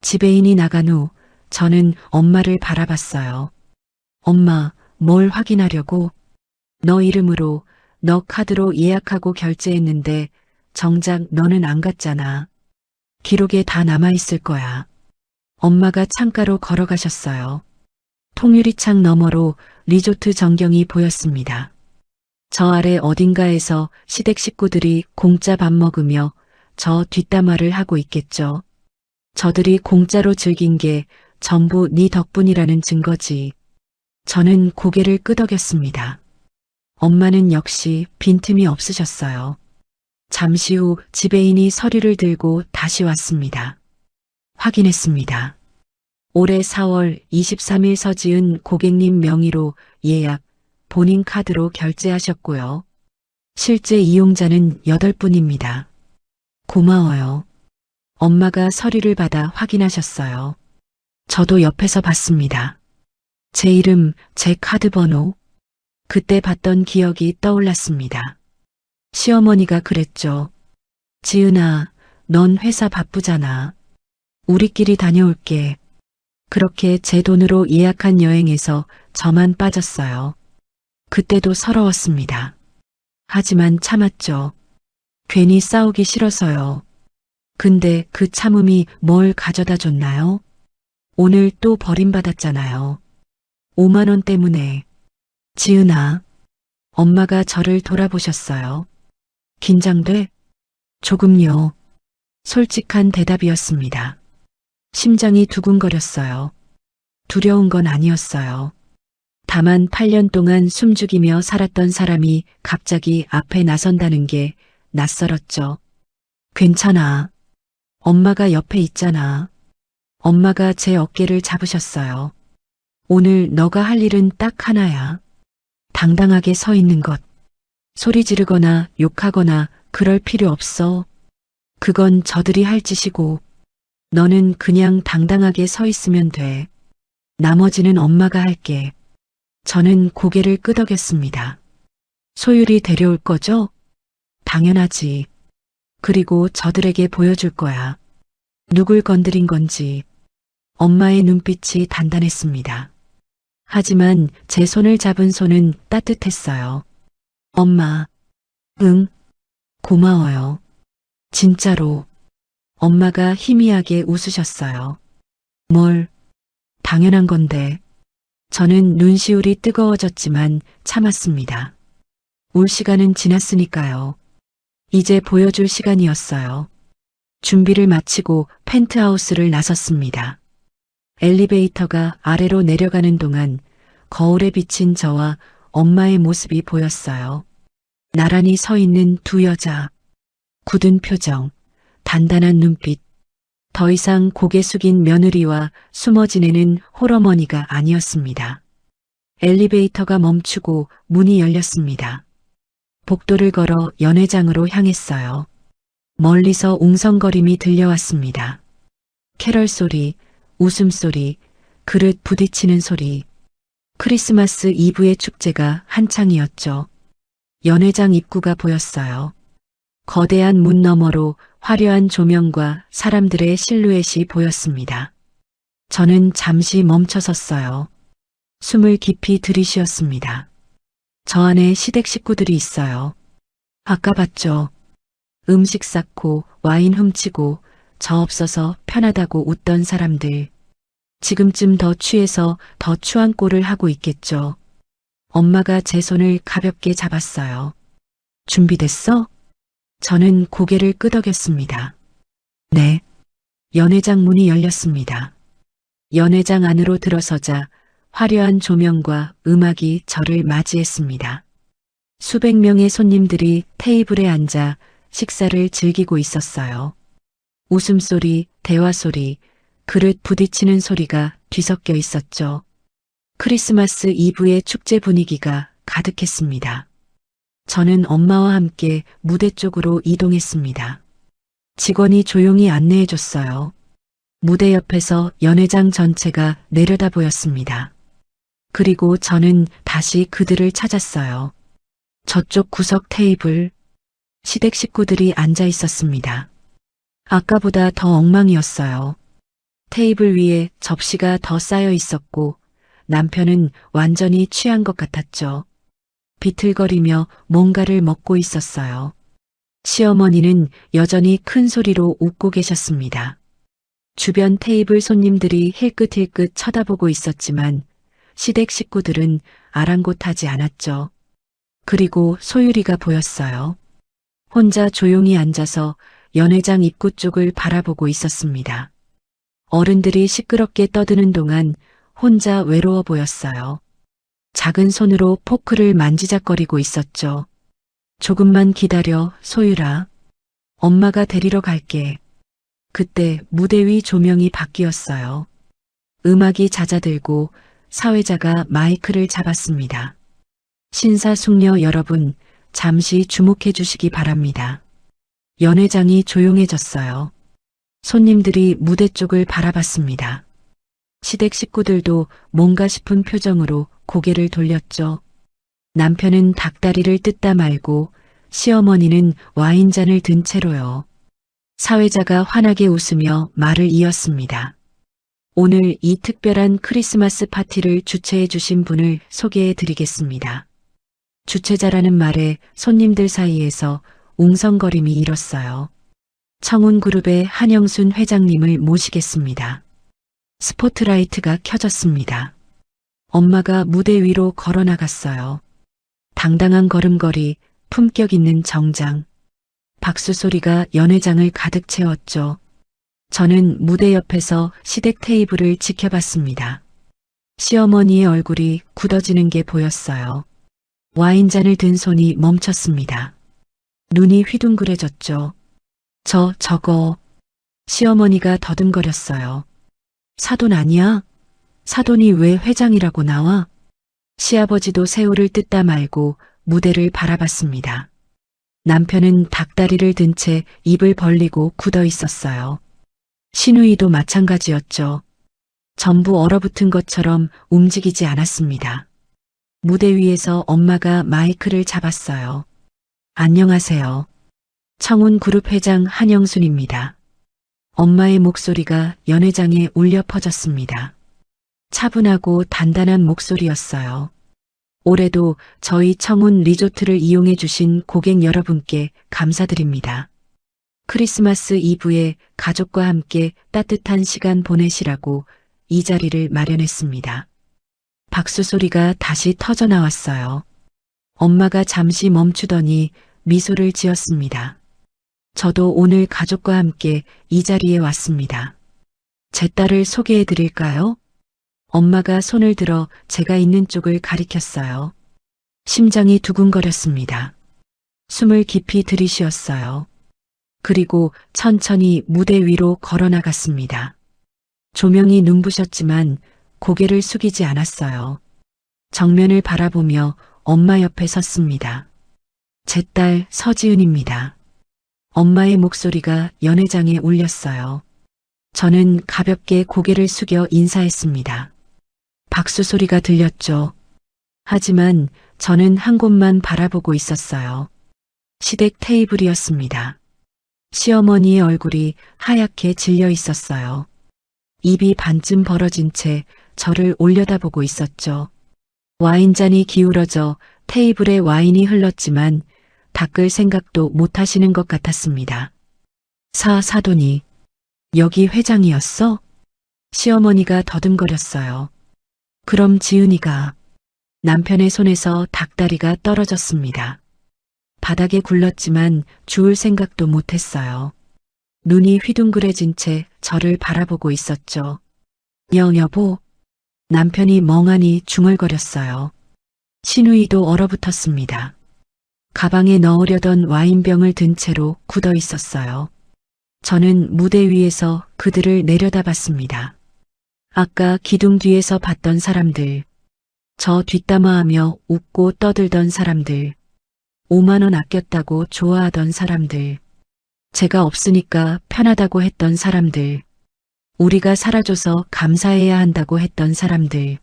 지배인이 나간 후 저는 엄마를 바라봤어요. 엄마, 뭘 확인하려고? 너 이름으로, 너 카드로 예약하고 결제했는데 정작 너는 안 갔잖아. 기록에 다 남아있을 거야. 엄마가 창가로 걸어가셨어요. 통유리창 너머로 리조트 전경이 보였습니다. 저 아래 어딘가에서 시댁 식구들이 공짜 밥 먹으며 저 뒷담화를 하고 있겠죠. 저들이 공짜로 즐긴 게 전부 네 덕분이라는 증거지. 저는 고개를 끄덕였습니다. 엄마는 역시 빈틈이 없으셨어요. 잠시 후 지배인이 서류를 들고 다시 왔습니다. 확인했습니다. 올해 4월 23일 서지은 고객님 명의로 예약, 본인 카드로 결제하셨고요. 실제 이용자는 8분입니다. 고마워요. 엄마가 서류를 받아 확인하셨어요. 저도 옆에서 봤습니다. 제 이름, 제 카드 번호. 그때 봤던 기억이 떠올랐습니다. 시어머니가 그랬죠. 지은아, 넌 회사 바쁘잖아. 우리끼리 다녀올게. 그렇게 제 돈으로 예약한 여행에서 저만 빠졌어요. 그때도 서러웠습니다. 하지만 참았죠. 괜히 싸우기 싫어서요. 근데 그 참음이 뭘 가져다 줬나요? 오늘 또 버림받았잖아요. 5만 원 때문에. 지은아, 엄마가 저를 돌아보셨어요. 긴장돼? 조금요. 솔직한 대답이었습니다. 심장이 두근거렸어요. 두려운 건 아니었어요. 다만 8년 동안 숨죽이며 살았던 사람이 갑자기 앞에 나선다는 게 낯설었죠. 괜찮아. 엄마가 옆에 있잖아. 엄마가 제 어깨를 잡으셨어요. 오늘 너가 할 일은 딱 하나야. 당당하게 서 있는 것. 소리 지르거나 욕하거나 그럴 필요 없어. 그건 저들이 할 짓이고 너는 그냥 당당하게 서 있으면 돼. 나머지는 엄마가 할게. 저는 고개를 끄덕였습니다. 소율이 데려올 거죠? 당연하지. 그리고 저들에게 보여줄 거야. 누굴 건드린 건지. 엄마의 눈빛이 단단했습니다. 하지만 제 손을 잡은 손은 따뜻했어요. 엄마, 응, 고마워요. 진짜로. 엄마가 희미하게 웃으셨어요. 뭘, 당연한 건데. 저는 눈시울이 뜨거워졌지만 참았습니다. 올 시간은 지났으니까요. 이제 보여줄 시간이었어요. 준비를 마치고 펜트하우스를 나섰습니다. 엘리베이터가 아래로 내려가는 동안 거울에 비친 저와 엄마의 모습이 보였어요. 나란히 서 있는 두 여자. 굳은 표정, 단단한 눈빛. 더 이상 고개 숙인 며느리와 숨어 지내는 홀어머니가 아니었습니다. 엘리베이터가 멈추고 문이 열렸습니다. 복도를 걸어 연회장으로 향했어요. 멀리서 웅성거림이 들려왔습니다. 캐럴 소리, 웃음소리, 그릇 부딪히는 소리. 크리스마스 이브의 축제가 한창이었죠. 연회장 입구가 보였어요. 거대한 문 너머로 화려한 조명과 사람들의 실루엣이 보였습니다. 저는 잠시 멈춰 섰어요. 숨을 깊이 들이쉬었습니다. 저 안에 시댁 식구들이 있어요. 아까 봤죠? 음식 쌓고 와인 훔치고 저 없어서 편하다고 웃던 사람들. 지금쯤 더 취해서 더 추한 꼴을 하고 있겠죠. 엄마가 제 손을 가볍게 잡았어요. 준비됐어? 저는 고개를 끄덕였습니다. 네. 연회장 문이 열렸습니다. 연회장 안으로 들어서자 화려한 조명과 음악이 저를 맞이했습니다. 수백 명의 손님들이 테이블에 앉아 식사를 즐기고 있었어요. 웃음소리, 대화소리, 그릇 부딪히는 소리가 뒤섞여 있었죠. 크리스마스 이브의 축제 분위기가 가득했습니다. 저는 엄마와 함께 무대 쪽으로 이동했습니다. 직원이 조용히 안내해줬어요. 무대 옆에서 연회장 전체가 내려다 보였습니다. 그리고 저는 다시 그들을 찾았어요. 저쪽 구석 테이블, 시댁 식구들이 앉아 있었습니다. 아까보다 더 엉망이었어요. 테이블 위에 접시가 더 쌓여 있었고 남편은 완전히 취한 것 같았죠. 비틀거리며 뭔가를 먹고 있었어요. 시어머니는 여전히 큰 소리로 웃고 계셨습니다. 주변 테이블 손님들이 힐끗힐끗 쳐다보고 있었지만 시댁 식구들은 아랑곳하지 않았죠. 그리고 소율이가 보였어요. 혼자 조용히 앉아서 연회장 입구 쪽을 바라보고 있었습니다. 어른들이 시끄럽게 떠드는 동안 혼자 외로워 보였어요. 작은 손으로 포크를 만지작거리고 있었죠. 조금만 기다려, 소율아. 엄마가 데리러 갈게. 그때 무대 위 조명이 바뀌었어요. 음악이 잦아들고 사회자가 마이크를 잡았습니다. 신사숙녀 여러분, 잠시 주목해 주시기 바랍니다. 연회장이 조용해졌어요. 손님들이 무대 쪽을 바라봤습니다. 시댁 식구들도 뭔가 싶은 표정으로 고개를 돌렸죠. 남편은 닭다리를 뜯다 말고 시어머니는 와인잔을 든 채로요. 사회자가 환하게 웃으며 말을 이었습니다. 오늘 이 특별한 크리스마스 파티를 주최해 주신 분을 소개해 드리겠습니다. 주최자라는 말에 손님들 사이에서 웅성거림이 일었어요. 청운그룹의 한영순 회장님을 모시겠습니다. 스포트라이트가 켜졌습니다. 엄마가 무대 위로 걸어 나갔어요. 당당한 걸음걸이, 품격 있는 정장. 박수 소리가 연회장을 가득 채웠죠. 저는 무대 옆에서 시댁 테이블을 지켜봤습니다. 시어머니의 얼굴이 굳어지는 게 보였어요. 와인잔을 든 손이 멈췄습니다. 눈이 휘둥그레졌죠. 저거. 시어머니가 더듬거렸어요. 사돈 아니야? 사돈이 왜 회장이라고 나와? 시아버지도 새우를 뜯다 말고 무대를 바라봤습니다. 남편은 닭다리를 든 채 입을 벌리고 굳어 있었어요. 시누이도 마찬가지였죠. 전부 얼어붙은 것처럼 움직이지 않았습니다. 무대 위에서 엄마가 마이크를 잡았어요. 안녕하세요. 청운그룹 회장 한영순입니다. 엄마의 목소리가 연회장에 울려 퍼졌습니다. 차분하고 단단한 목소리였어요. 올해도 저희 청운 리조트를 이용해 주신 고객 여러분께 감사드립니다. 크리스마스 이브에 가족과 함께 따뜻한 시간 보내시라고 이 자리를 마련했습니다. 박수 소리가 다시 터져 나왔어요. 엄마가 잠시 멈추더니 미소를 지었습니다. 저도 오늘 가족과 함께 이 자리에 왔습니다. 제 딸을 소개해 드릴까요? 엄마가 손을 들어 제가 있는 쪽을 가리켰어요. 심장이 두근거렸습니다. 숨을 깊이 들이쉬었어요. 그리고 천천히 무대 위로 걸어 나갔습니다. 조명이 눈부셨지만 고개를 숙이지 않았어요. 정면을 바라보며 엄마 옆에 섰습니다. 제 딸 서지은입니다. 엄마의 목소리가 연회장에 울렸어요. 저는 가볍게 고개를 숙여 인사했습니다. 박수 소리가 들렸죠. 하지만 저는 한 곳만 바라보고 있었어요. 시댁 테이블이었습니다. 시어머니의 얼굴이 하얗게 질려 있었어요. 입이 반쯤 벌어진 채 저를 올려다보고 있었죠. 와인잔이 기울어져 테이블에 와인이 흘렀지만 닦을 생각도 못 하시는 것 같았습니다. 사돈이 여기 회장이었어? 시어머니가 더듬거렸어요. 그럼 지은이가. 남편의 손에서 닭다리가 떨어졌습니다. 바닥에 굴렀지만 주울 생각도 못했어요. 눈이 휘둥그레진 채 저를 바라보고 있었죠. 여보. 남편이 멍하니 중얼거렸어요. 신우이도 얼어붙었습니다. 가방에 넣으려던 와인병을 든 채로 굳어 있었어요. 저는 무대 위에서 그들을 내려다봤습니다. 아까 기둥 뒤에서 봤던 사람들, 저 뒷담화하며 웃고 떠들던 사람들, 5만 원 아꼈다고 좋아하던 사람들, 제가 없으니까 편하다고 했던 사람들, 우리가 사라져서 감사해야 한다고 했던 사람들,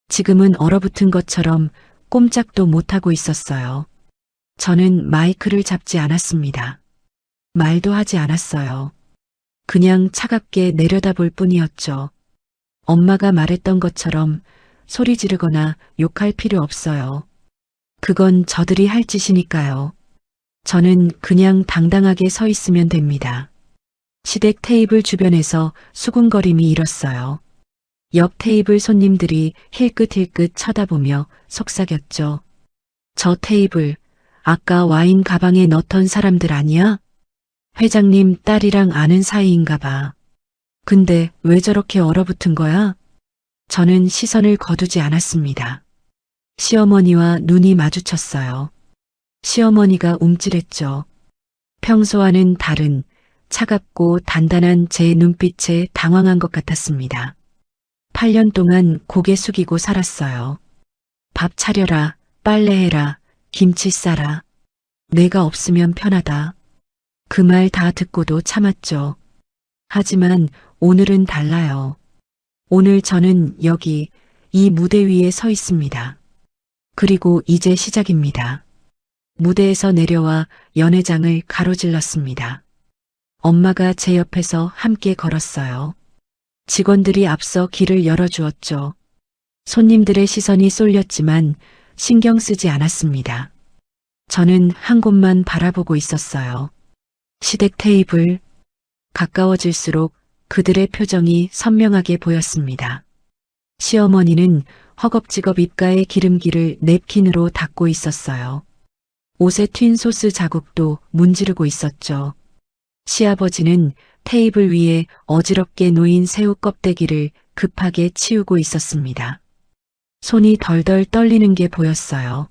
지금은 얼어붙은 것처럼 꼼짝도 못하고 있었어요. 저는 마이크를 잡지 않았습니다. 말도 하지 않았어요. 그냥 차갑게 내려다볼 뿐이었죠. 엄마가 말했던 것처럼 소리 지르거나 욕할 필요 없어요. 그건 저들이 할 짓이니까요. 저는 그냥 당당하게 서 있으면 됩니다. 시댁 테이블 주변에서 수군거림이 일었어요. 옆 테이블 손님들이 힐끗힐끗 쳐다보며 속삭였죠. 저 테이블, 아까 와인 가방에 넣던 사람들 아니야? 회장님 딸이랑 아는 사이인가 봐. 근데 왜 저렇게 얼어붙은 거야? 저는 시선을 거두지 않았습니다. 시어머니와 눈이 마주쳤어요. 시어머니가 움찔했죠. 평소와는 다른 차갑고 단단한 제 눈빛에 당황한 것 같았습니다. 8년 동안 고개 숙이고 살았어요. 밥 차려라, 빨래해라, 김치 싸라. 내가 없으면 편하다. 그 말 다 듣고도 참았죠. 하지만 오늘은 달라요. 오늘 저는 여기 이 무대 위에 서 있습니다. 그리고 이제 시작입니다. 무대에서 내려와 연회장을 가로질렀습니다. 엄마가 제 옆에서 함께 걸었어요. 직원들이 앞서 길을 열어주었죠. 손님들의 시선이 쏠렸지만 신경 쓰지 않았습니다. 저는 한 곳만 바라보고 있었어요. 시댁 테이블. 가까워질수록 그들의 표정이 선명하게 보였습니다. 시어머니는 허겁지겁 입가에 기름기를 냅킨으로 닦고 있었어요. 옷에 튄 소스 자국도 문지르고 있었죠. 시아버지는 테이블 위에 어지럽게 놓인 새우 껍데기를 급하게 치우고 있었습니다. 손이 덜덜 떨리는 게 보였어요.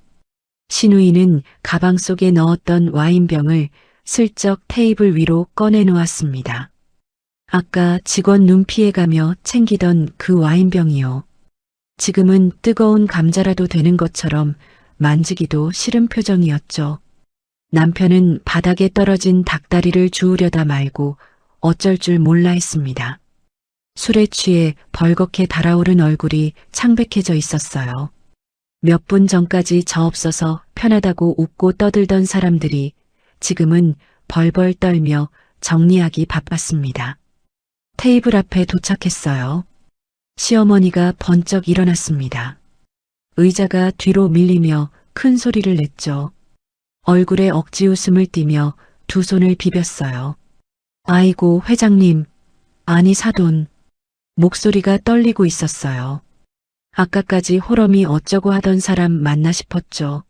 신우이는 가방 속에 넣었던 와인병을 슬쩍 테이블 위로 꺼내놓았습니다. 아까 직원 눈 피해가며 챙기던 그 와인병이요. 지금은 뜨거운 감자라도 되는 것처럼 만지기도 싫은 표정이었죠. 남편은 바닥에 떨어진 닭다리를 주우려다 말고 어쩔 줄 몰라 했습니다. 술에 취해 벌겋게 달아오른 얼굴이 창백해져 있었어요. 몇 분 전까지 저 없어서 편하다고 웃고 떠들던 사람들이 지금은 벌벌 떨며 정리하기 바빴습니다. 테이블 앞에 도착했어요. 시어머니가 번쩍 일어났습니다. 의자가 뒤로 밀리며 큰 소리를 냈죠. 얼굴에 억지 웃음을 띠며 두 손을 비볐어요. 아이고 회장님, 아니 사돈. 목소리가 떨리고 있었어요. 아까까지 호럼이 어쩌고 하던 사람 맞나 싶었죠.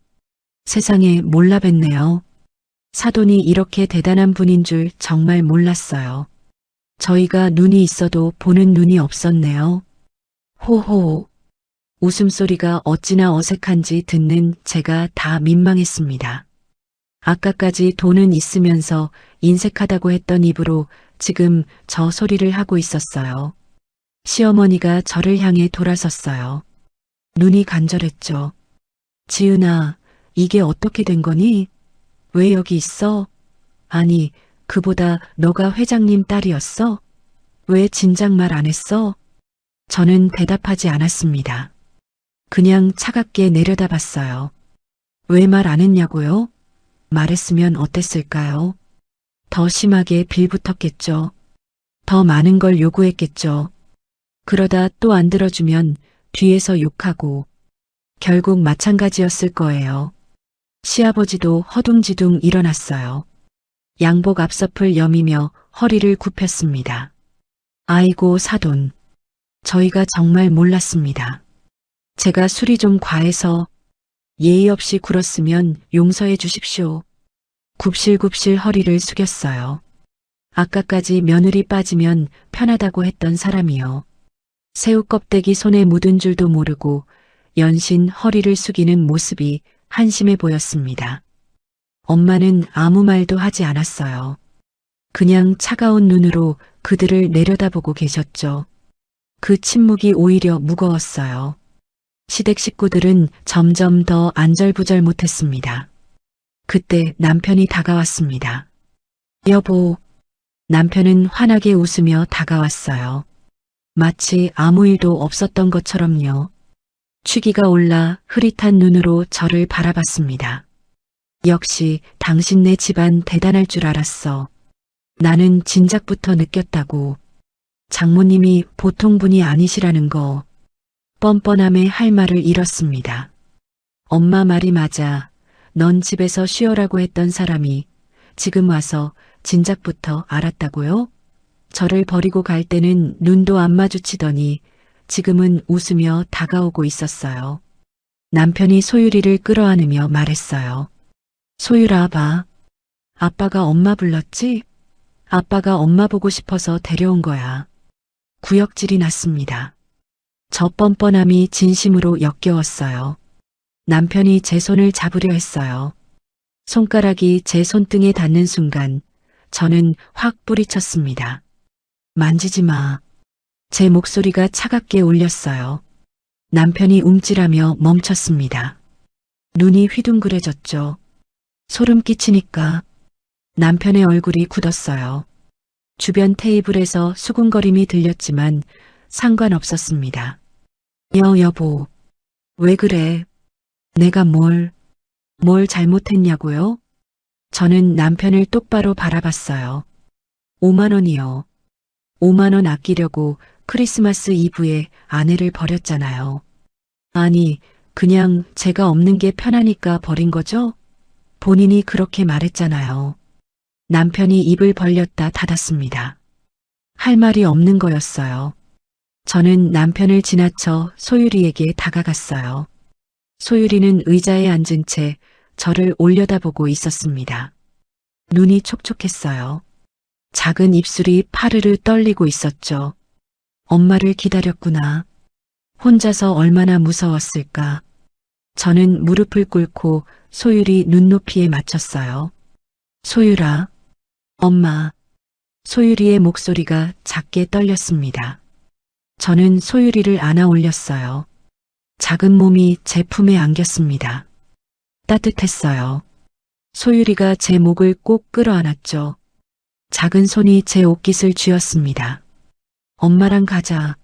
세상에 몰라 뵀네요. 사돈이 이렇게 대단한 분인 줄 정말 몰랐어요. 저희가 눈이 있어도 보는 눈이 없었네요. 호호. 웃음소리가 어찌나 어색한지 듣는 제가 다 민망했습니다. 아까까지 돈은 있으면서 인색하다고 했던 입으로 지금 저 소리를 하고 있었어요. 시어머니가 저를 향해 돌아섰어요. 눈이 간절했죠. 지은아, 이게 어떻게 된 거니? 왜 여기 있어? 아니, 그보다 너가 회장님 딸이었어? 왜 진작 말 안 했어? 저는 대답하지 않았습니다. 그냥 차갑게 내려다봤어요. 왜 말 안 했냐고요? 말했으면 어땠을까요? 더 심하게 빌붙었겠죠. 더 많은 걸 요구했겠죠. 그러다 또 안 들어주면 뒤에서 욕하고 결국 마찬가지였을 거예요. 시아버지도 허둥지둥 일어났어요. 양복 앞서풀 여미며 허리를 굽혔습니다. 아이고 사돈. 저희가 정말 몰랐습니다. 제가 술이 좀 과해서 예의 없이 굴었으면 용서해 주십시오. 굽실굽실 허리를 숙였어요. 아까까지 며느리 빠지면 편하다고 했던 사람이요. 새우 껍데기 손에 묻은 줄도 모르고 연신 허리를 숙이는 모습이 한심해 보였습니다. 엄마는 아무 말도 하지 않았어요. 그냥 차가운 눈으로 그들을 내려다보고 계셨죠. 그 침묵이 오히려 무거웠어요. 시댁 식구들은 점점 더 안절부절 못했습니다. 그때 남편이 다가왔습니다. 여보. 남편은 환하게 웃으며 다가왔어요. 마치 아무 일도 없었던 것처럼요. 취기가 올라 흐릿한 눈으로 저를 바라봤습니다. 역시 당신네 집안 대단할 줄 알았어. 나는 진작부터 느꼈다고. 장모님이 보통 분이 아니시라는 거. 뻔뻔함에 할 말을 잃었습니다. 엄마 말이 맞아. 넌 집에서 쉬어라고 했던 사람이 지금 와서 진작부터 알았다고요? 저를 버리고 갈 때는 눈도 안 마주치더니 지금은 웃으며 다가오고 있었어요. 남편이 소율이를 끌어안으며 말했어요. 소율아 봐. 아빠가 엄마 불렀지? 아빠가 엄마 보고 싶어서 데려온 거야. 구역질이 났습니다. 저 뻔뻔함이 진심으로 역겨웠어요. 남편이 제 손을 잡으려 했어요. 손가락이 제 손등에 닿는 순간 저는 확 뿌리쳤습니다. 만지지 마. 제 목소리가 차갑게 울렸어요. 남편이 움찔하며 멈췄습니다. 눈이 휘둥그레졌죠. 소름 끼치니까 남편의 얼굴이 굳었어요. 주변 테이블에서 수군거림이 들렸지만 상관없었습니다. 여보. 왜 그래? 내가 뭘 잘못했냐고요? 저는 남편을 똑바로 바라봤어요. 5만 원이요. 5만 원 아끼려고 크리스마스 이브에 아내를 버렸잖아요. 아니, 그냥 제가 없는 게 편하니까 버린 거죠? 본인이 그렇게 말했잖아요. 남편이 입을 벌렸다 닫았습니다. 할 말이 없는 거였어요. 저는 남편을 지나쳐 소율이에게 다가갔어요. 소율이는 의자에 앉은 채 저를 올려다보고 있었습니다. 눈이 촉촉했어요. 작은 입술이 파르르 떨리고 있었죠. 엄마를 기다렸구나. 혼자서 얼마나 무서웠을까. 저는 무릎을 꿇고 소율이 눈높이에 맞췄어요. 소율아. 엄마. 소율이의 목소리가 작게 떨렸습니다. 저는 소율이를 안아 올렸어요. 작은 몸이 제 품에 안겼습니다. 따뜻했어요. 소율이가 제 목을 꼭 끌어안았죠. 작은 손이 제 옷깃을 쥐었습니다. 엄마랑 가자.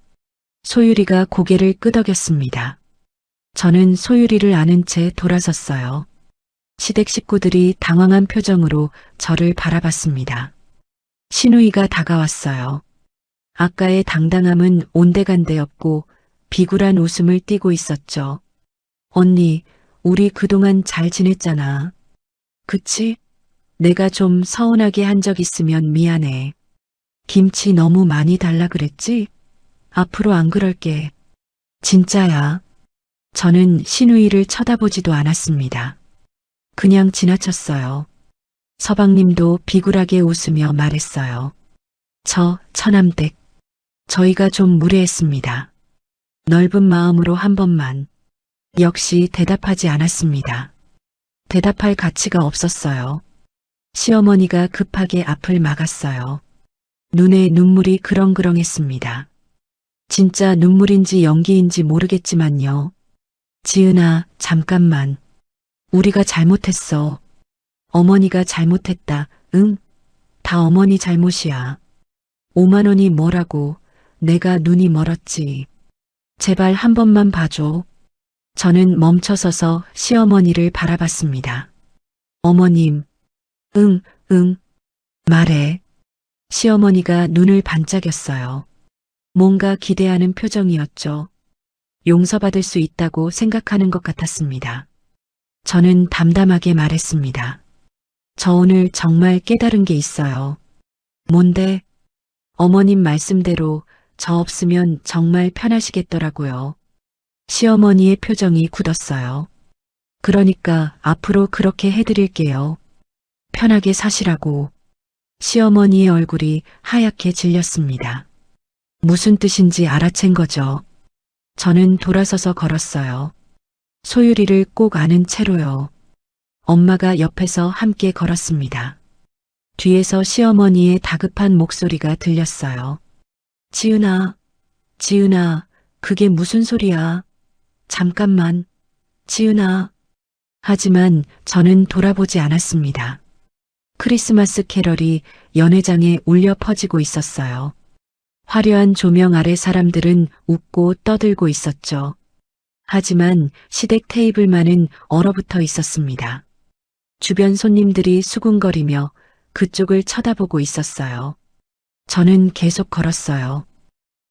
소율이가 고개를 끄덕였습니다. 저는 소율이를 안은 채 돌아섰어요. 시댁 식구들이 당황한 표정으로 저를 바라봤습니다. 신우이가 다가왔어요. 아까의 당당함은 온데간데 없고 비굴한 웃음을 띠고 있었죠. 언니, 우리 그동안 잘 지냈잖아. 그치? 내가 좀 서운하게 한 적 있으면 미안해. 김치 너무 많이 달라 그랬지? 앞으로 안 그럴게. 진짜야. 저는 신우이를 쳐다보지도 않았습니다. 그냥 지나쳤어요. 서방님도 비굴하게 웃으며 말했어요. 저 처남댁. 저희가 좀 무례했습니다. 넓은 마음으로 한 번만. 역시 대답하지 않았습니다. 대답할 가치가 없었어요. 시어머니가 급하게 앞을 막았어요. 눈에 눈물이 그렁그렁했습니다. 진짜 눈물인지 연기인지 모르겠지만요. 지은아, 잠깐만. 우리가 잘못했어. 어머니가 잘못했다. 응? 다 어머니 잘못이야. 5만 원이 뭐라고. 내가 눈이 멀었지. 제발 한 번만 봐줘. 저는 멈춰서서 시어머니를 바라봤습니다. 어머님. 응. 말해. 시어머니가 눈을 반짝였어요. 뭔가 기대하는 표정이었죠. 용서받을 수 있다고 생각하는 것 같았습니다. 저는 담담하게 말했습니다. 저 오늘 정말 깨달은 게 있어요. 뭔데? 어머님 말씀대로 저 없으면 정말 편하시겠더라고요. 시어머니의 표정이 굳었어요. 그러니까 앞으로 그렇게 해드릴게요. 편하게 사시라고. 시어머니의 얼굴이 하얗게 질렸습니다. 무슨 뜻인지 알아챈 거죠. 저는 돌아서서 걸었어요. 소율이를 꼭 아는 채로요. 엄마가 옆에서 함께 걸었습니다. 뒤에서 시어머니의 다급한 목소리가 들렸어요. 지은아, 지은아, 그게 무슨 소리야? 잠깐만, 지은아. 하지만 저는 돌아보지 않았습니다. 크리스마스 캐럴이 연회장에 울려 퍼지고 있었어요. 화려한 조명 아래 사람들은 웃고 떠들고 있었죠. 하지만 시댁 테이블만은 얼어붙어 있었습니다. 주변 손님들이 수군거리며 그쪽을 쳐다보고 있었어요. 저는 계속 걸었어요.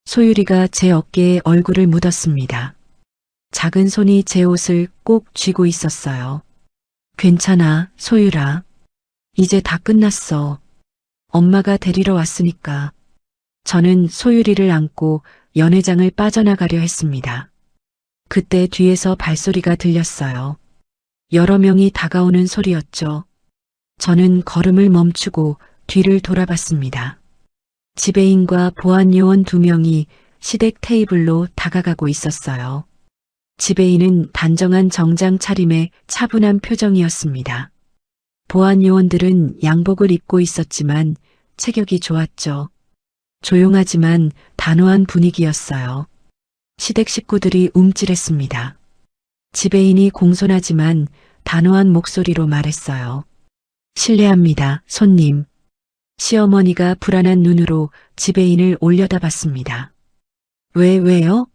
소율이가 제 어깨에 얼굴을 묻었습니다. 작은 손이 제 옷을 꼭 쥐고 있었어요. 괜찮아, 소율아. 이제 다 끝났어. 엄마가 데리러 왔으니까. 저는 소율이를 안고 연회장을 빠져나가려 했습니다. 그때 뒤에서 발소리가 들렸어요. 여러 명이 다가오는 소리였죠. 저는 걸음을 멈추고 뒤를 돌아봤습니다. 지배인과 보안요원 2명이 시댁 테이블로 다가가고 있었어요. 지배인은 단정한 정장 차림에 차분한 표정이었습니다. 보안요원들은 양복을 입고 있었지만 체격이 좋았죠. 조용하지만 단호한 분위기였어요. 시댁 식구들이 움찔했습니다. 지배인이 공손하지만 단호한 목소리로 말했어요. 실례합니다, 손님. 시어머니가 불안한 눈으로 지배인을 올려다봤습니다. 왜요?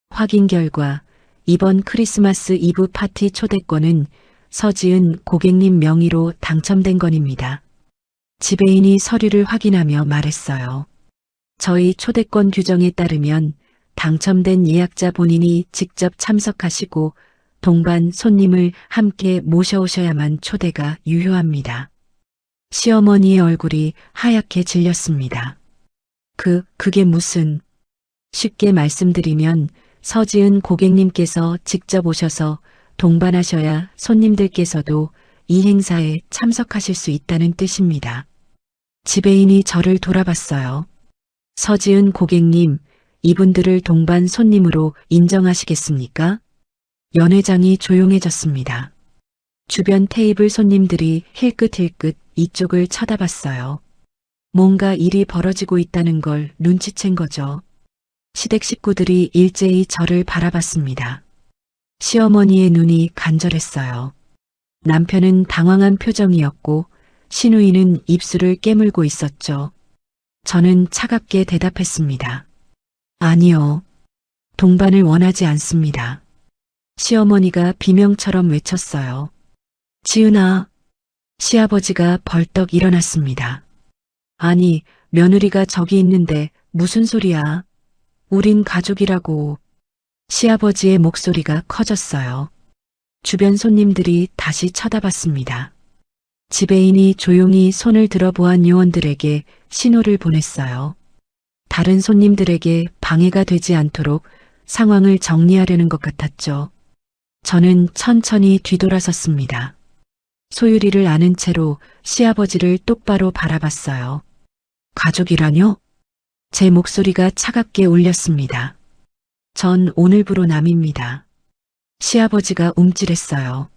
확인 결과 이번 크리스마스 이브 파티 초대권은 서지은 고객님 명의로 당첨된 건입니다. 지배인이 서류를 확인하며 말했어요. 저희 초대권 규정에 따르면 당첨된 예약자 본인이 직접 참석하시고 동반 손님을 함께 모셔오셔야만 초대가 유효합니다. 시어머니의 얼굴이 하얗게 질렸습니다. 그게 무슨... 쉽게 말씀드리면 서지은 고객님께서 직접 오셔서 동반하셔야 손님들께서도 이 행사에 참석하실 수 있다는 뜻입니다. 지배인이 저를 돌아봤어요. 서지은 고객님, 이분들을 동반 손님으로 인정하시겠습니까? 연회장이 조용해졌습니다. 주변 테이블 손님들이 힐끗힐끗 이쪽을 쳐다봤어요. 뭔가 일이 벌어지고 있다는 걸 눈치챈 거죠. 시댁 식구들이 일제히 저를 바라봤습니다. 시어머니의 눈이 간절했어요. 남편은 당황한 표정이었고 시누이는 입술을 깨물고 있었죠. 저는 차갑게 대답했습니다. 아니요. 동반을 원하지 않습니다. 시어머니가 비명처럼 외쳤어요. 지은아. 시아버지가 벌떡 일어났습니다. 아니, 며느리가 저기 있는데 무슨 소리야? 우린 가족이라고. 시아버지의 목소리가 커졌어요. 주변 손님들이 다시 쳐다봤습니다. 지배인이 조용히 손을 들어 보안 요원들에게 신호를 보냈어요. 다른 손님들에게 방해가 되지 않도록 상황을 정리하려는 것 같았죠. 저는 천천히 뒤돌아섰습니다. 소율이를 아는 채로 시아버지를 똑바로 바라봤어요. 가족이라뇨? 제 목소리가 차갑게 울렸습니다. 전 오늘부로 남입니다. 시아버지가 움찔했어요.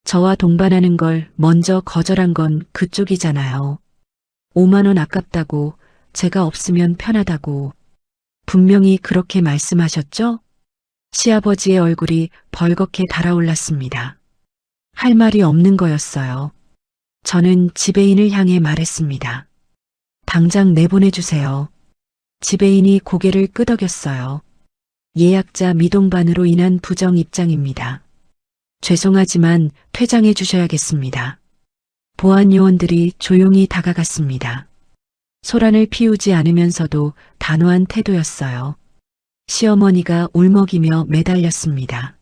저와 동반하는 걸 먼저 거절한 건 그쪽이잖아요. 5만 원 아깝다고, 제가 없으면 편하다고. 분명히 그렇게 말씀하셨죠? 시아버지의 얼굴이 벌겋게 달아올랐습니다. 할 말이 없는 거였어요. 저는 지배인을 향해 말했습니다. 당장 내보내주세요. 지배인이 고개를 끄덕였어요. 예약자 미동반으로 인한 부정 입장입니다. 죄송하지만 퇴장해 주셔야겠습니다. 보안 요원들이 조용히 다가갔습니다. 소란을 피우지 않으면서도 단호한 태도였어요. 시어머니가 울먹이며 매달렸습니다.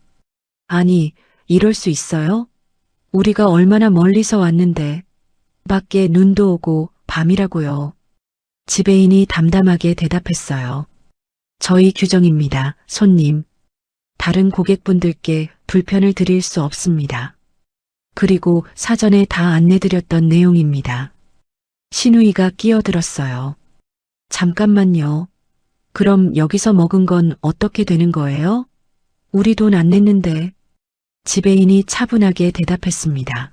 아니, 이럴 수 있어요? 우리가 얼마나 멀리서 왔는데. 밖에 눈도 오고 밤이라고요. 지배인이 담담하게 대답했어요. 저희 규정입니다, 손님. 다른 고객분들께 불편을 드릴 수 없습니다. 그리고 사전에 다 안내드렸던 내용입니다. 신우이가 끼어들었어요. 잠깐만요. 그럼 여기서 먹은 건 어떻게 되는 거예요? 우리 돈 안 냈는데. 지배인이 차분하게 대답했습니다.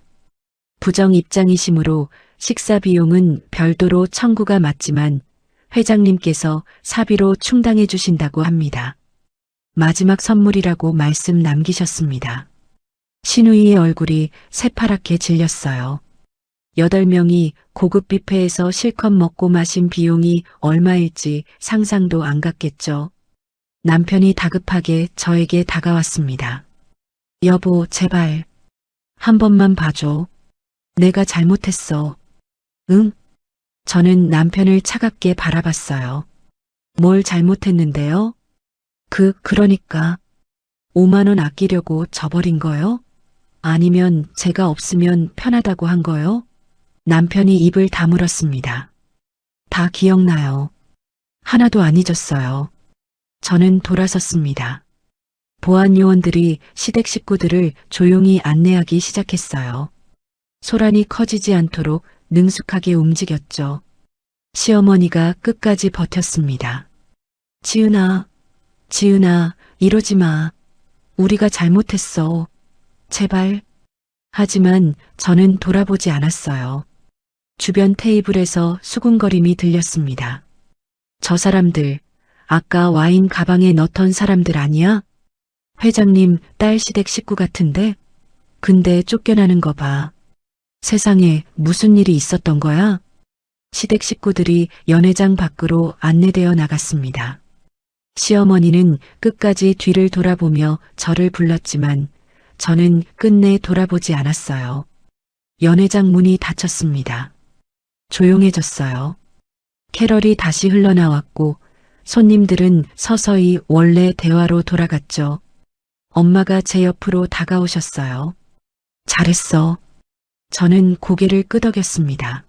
부정 입장이시므로 식사 비용은 별도로 청구가 맞지만 회장님께서 사비로 충당해 주신다고 합니다. 마지막 선물이라고 말씀 남기셨습니다. 신우이의 얼굴이 새파랗게 질렸어요. 8명이 고급 뷔페에서 실컷 먹고 마신 비용이 얼마일지 상상도 안 갔겠죠. 남편이 다급하게 저에게 다가왔습니다. 여보, 제발. 한 번만 봐줘. 내가 잘못했어. 응? 저는 남편을 차갑게 바라봤어요. 뭘 잘못했는데요? 그러니까 5만 원 아끼려고 저버린 거요? 아니면 제가 없으면 편하다고 한 거요? 남편이 입을 다물었습니다. 다 기억나요. 하나도 안 잊었어요. 저는 돌아섰습니다. 보안 요원들이 시댁 식구들을 조용히 안내하기 시작했어요. 소란이 커지지 않도록 능숙하게 움직였죠. 시어머니가 끝까지 버텼습니다. 지은아, 이러지 마. 우리가 잘못했어. 제발. 하지만 저는 돌아보지 않았어요. 주변 테이블에서 수군거림이 들렸습니다. 저 사람들, 아까 와인 가방에 넣던 사람들 아니야? 회장님 딸 시댁 식구 같은데? 근데 쫓겨나는 거 봐. 세상에 무슨 일이 있었던 거야? 시댁 식구들이 연회장 밖으로 안내되어 나갔습니다. 시어머니는 끝까지 뒤를 돌아보며 저를 불렀지만 저는 끝내 돌아보지 않았어요. 연회장 문이 닫혔습니다. 조용해졌어요. 캐럴이 다시 흘러나왔고 손님들은 서서히 원래 대화로 돌아갔죠. 엄마가 제 옆으로 다가오셨어요. 잘했어. 저는 고개를 끄덕였습니다.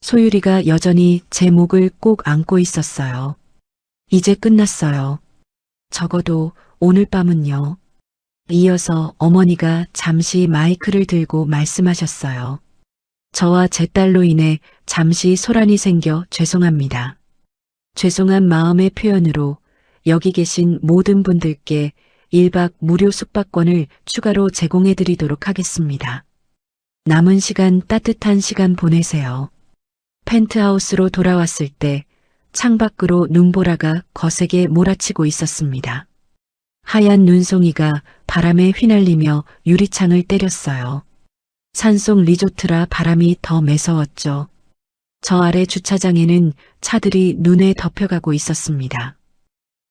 소율이가 여전히 제 목을 꼭 안고 있었어요. 이제 끝났어요. 적어도 오늘 밤은요. 이어서 어머니가 잠시 마이크를 들고 말씀하셨어요. 저와 제 딸로 인해 잠시 소란이 생겨 죄송합니다. 죄송한 마음의 표현으로 여기 계신 모든 분들께 1박 무료 숙박권을 추가로 제공해 드리도록 하겠습니다. 남은 시간 따뜻한 시간 보내세요. 펜트하우스로 돌아왔을 때 창밖으로 눈보라가 거세게 몰아치고 있었습니다. 하얀 눈송이가 바람에 휘날리며 유리창을 때렸어요. 산속 리조트라 바람이 더 매서웠죠. 저 아래 주차장에는 차들이 눈에 덮여가고 있었습니다.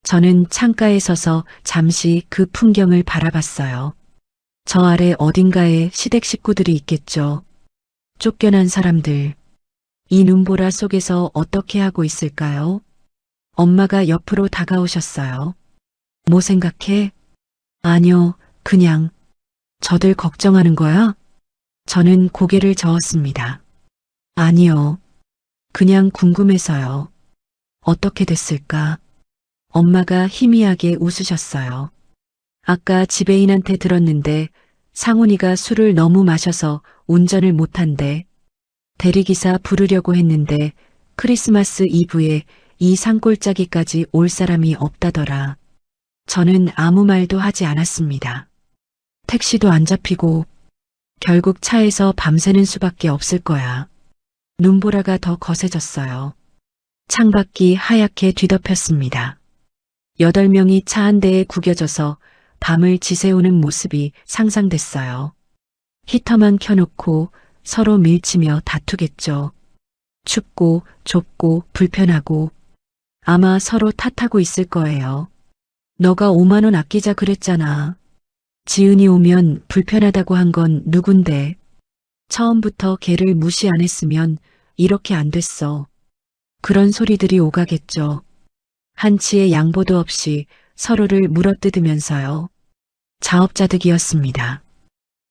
저는 창가에 서서 잠시 그 풍경을 바라봤어요. 저 아래 어딘가에 시댁 식구들이 있겠죠. 쫓겨난 사람들. 이 눈보라 속에서 어떻게 하고 있을까요? 엄마가 옆으로 다가오셨어요. 뭐 생각해? 아니요, 그냥. 저들 걱정하는 거야? 저는 고개를 저었습니다. 아니요. 그냥 궁금해서요. 어떻게 됐을까? 엄마가 희미하게 웃으셨어요. 아까 지배인한테 들었는데 상훈이가 술을 너무 마셔서 운전을 못한대. 대리기사 부르려고 했는데 크리스마스 이브에 이 산골짜기까지 올 사람이 없다더라. 저는 아무 말도 하지 않았습니다. 택시도 안 잡히고 결국 차에서 밤새는 수밖에 없을 거야. 눈보라가 더 거세졌어요. 창밖이 하얗게 뒤덮였습니다. 8명이 차 한 대에 구겨져서 밤을 지새우는 모습이 상상됐어요. 히터만 켜놓고 서로 밀치며 다투겠죠. 춥고 좁고 불편하고 아마 서로 탓하고 있을 거예요. 너가 5만 원 아끼자 그랬잖아. 지은이 오면 불편하다고 한 건 누군데. 처음부터 걔를 무시 안 했으면 이렇게 안 됐어. 그런 소리들이 오가겠죠. 한치의 양보도 없이 서로를 물어뜯으면서요. 자업자득이었습니다.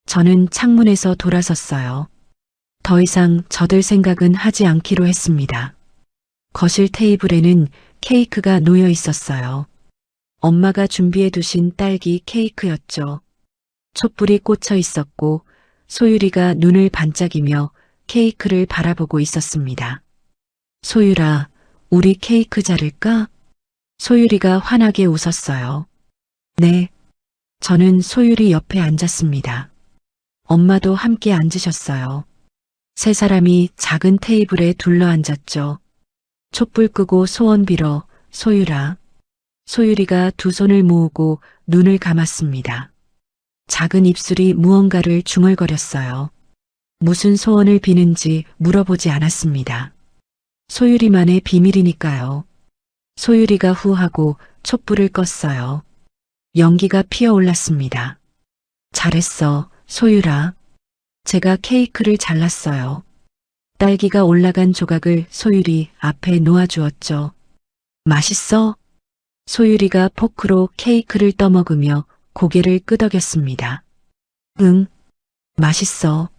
저는 창문에서 돌아섰어요. 더 이상 저들 생각은 하지 않기로 했습니다. 거실 테이블에는 케이크가 놓여 있었어요. 엄마가 준비해 두신 딸기 케이크였죠. 촛불이 꽂혀 있었고 소율이가 눈을 반짝이며 케이크를 바라보고 있었습니다. 소율아, 우리 케이크 자를까? 소율이가 환하게 웃었어요. 네. 저는 소율이 옆에 앉았습니다. 엄마도 함께 앉으셨어요. 세 사람이 작은 테이블에 둘러앉았죠. 촛불 끄고 소원 빌어, 소율아. 소율이가 두 손을 모으고 눈을 감았습니다. 작은 입술이 무언가를 중얼거렸어요. 무슨 소원을 비는지 물어보지 않았습니다. 소율이만의 비밀이니까요. 소율이가 후하고 촛불을 껐어요. 연기가 피어올랐습니다. 잘했어, 소율아. 제가 케이크를 잘랐어요. 딸기가 올라간 조각을 소율이 앞에 놓아주었죠. 맛있어? 소율이가 포크로 케이크를 떠먹으며 고개를 끄덕였습니다. 응, 맛있어.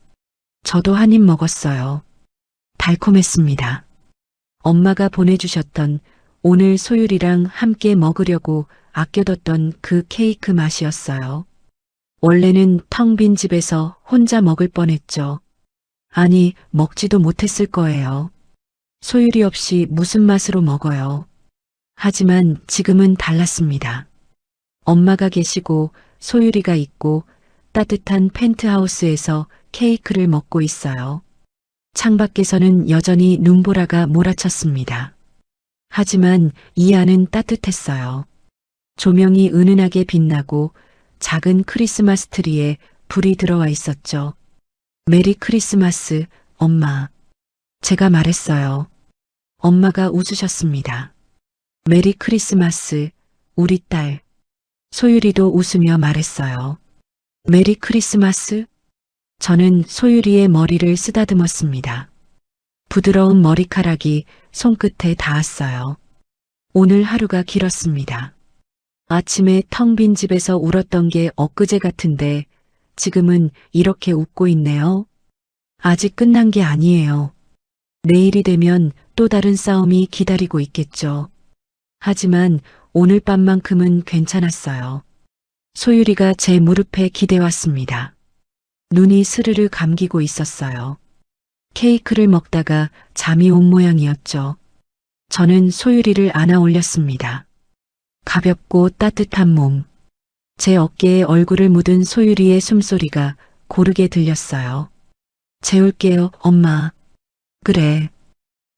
저도 한 입 먹었어요. 달콤했습니다. 엄마가 보내주셨던 오늘 소율이랑 함께 먹으려고 아껴뒀던 그 케이크 맛이었어요. 원래는 텅 빈 집에서 혼자 먹을 뻔했죠. 아니, 먹지도 못했을 거예요. 소율이 없이 무슨 맛으로 먹어요. 하지만 지금은 달랐습니다. 엄마가 계시고 소율이가 있고 따뜻한 펜트하우스에서 케이크를 먹고 있어요. 창밖에서는 여전히 눈보라가 몰아쳤습니다. 하지만 이 안은 따뜻했어요. 조명이 은은하게 빛나고 작은 크리스마스 트리에 불이 들어와 있었죠. 메리 크리스마스, 엄마. 제가 말했어요. 엄마가 웃으셨습니다. 메리 크리스마스, 우리 딸. 소율이도 웃으며 말했어요. 메리 크리스마스? 저는 소율이의 머리를 쓰다듬었습니다. 부드러운 머리카락이 손끝에 닿았어요. 오늘 하루가 길었습니다. 아침에 텅 빈 집에서 울었던 게 엊그제 같은데 지금은 이렇게 웃고 있네요. 아직 끝난 게 아니에요. 내일이 되면 또 다른 싸움이 기다리고 있겠죠. 하지만 오늘 밤만큼은 괜찮았어요. 소율이가 제 무릎에 기대왔습니다. 눈이 스르르 감기고 있었어요. 케이크를 먹다가 잠이 온 모양이었죠. 저는 소율이를 안아 올렸습니다. 가볍고 따뜻한 몸. 제 어깨에 얼굴을 묻은 소율이의 숨소리가 고르게 들렸어요. 재울게요, 엄마. 그래.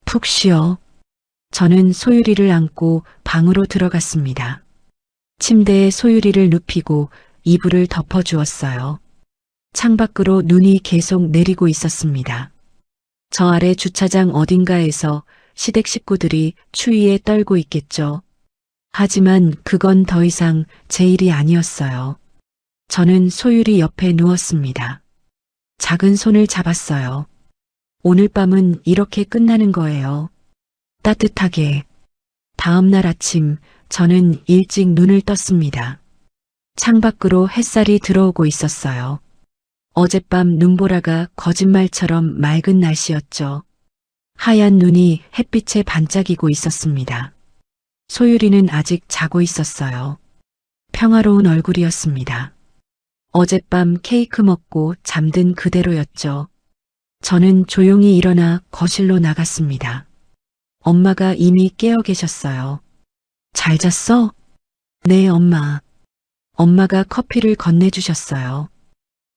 푹 쉬어. 저는 소율이를 안고 방으로 들어갔습니다. 침대에 소율이를 눕히고 이불을 덮어주었어요. 창밖으로 눈이 계속 내리고 있었습니다. 저 아래 주차장 어딘가에서 시댁 식구들이 추위에 떨고 있겠죠. 하지만 그건 더 이상 제 일이 아니었어요. 저는 소율이 옆에 누웠습니다. 작은 손을 잡았어요. 오늘 밤은 이렇게 끝나는 거예요. 따뜻하게. 다음 날 아침 저는 일찍 눈을 떴습니다. 창밖으로 햇살이 들어오고 있었어요. 어젯밤 눈보라가 거짓말처럼 맑은 날씨였죠. 하얀 눈이 햇빛에 반짝이고 있었습니다. 소율이는 아직 자고 있었어요. 평화로운 얼굴이었습니다. 어젯밤 케이크 먹고 잠든 그대로였죠. 저는 조용히 일어나 거실로 나갔습니다. 엄마가 이미 깨어 계셨어요. 잘 잤어? 네, 엄마. 엄마가 커피를 건네주셨어요.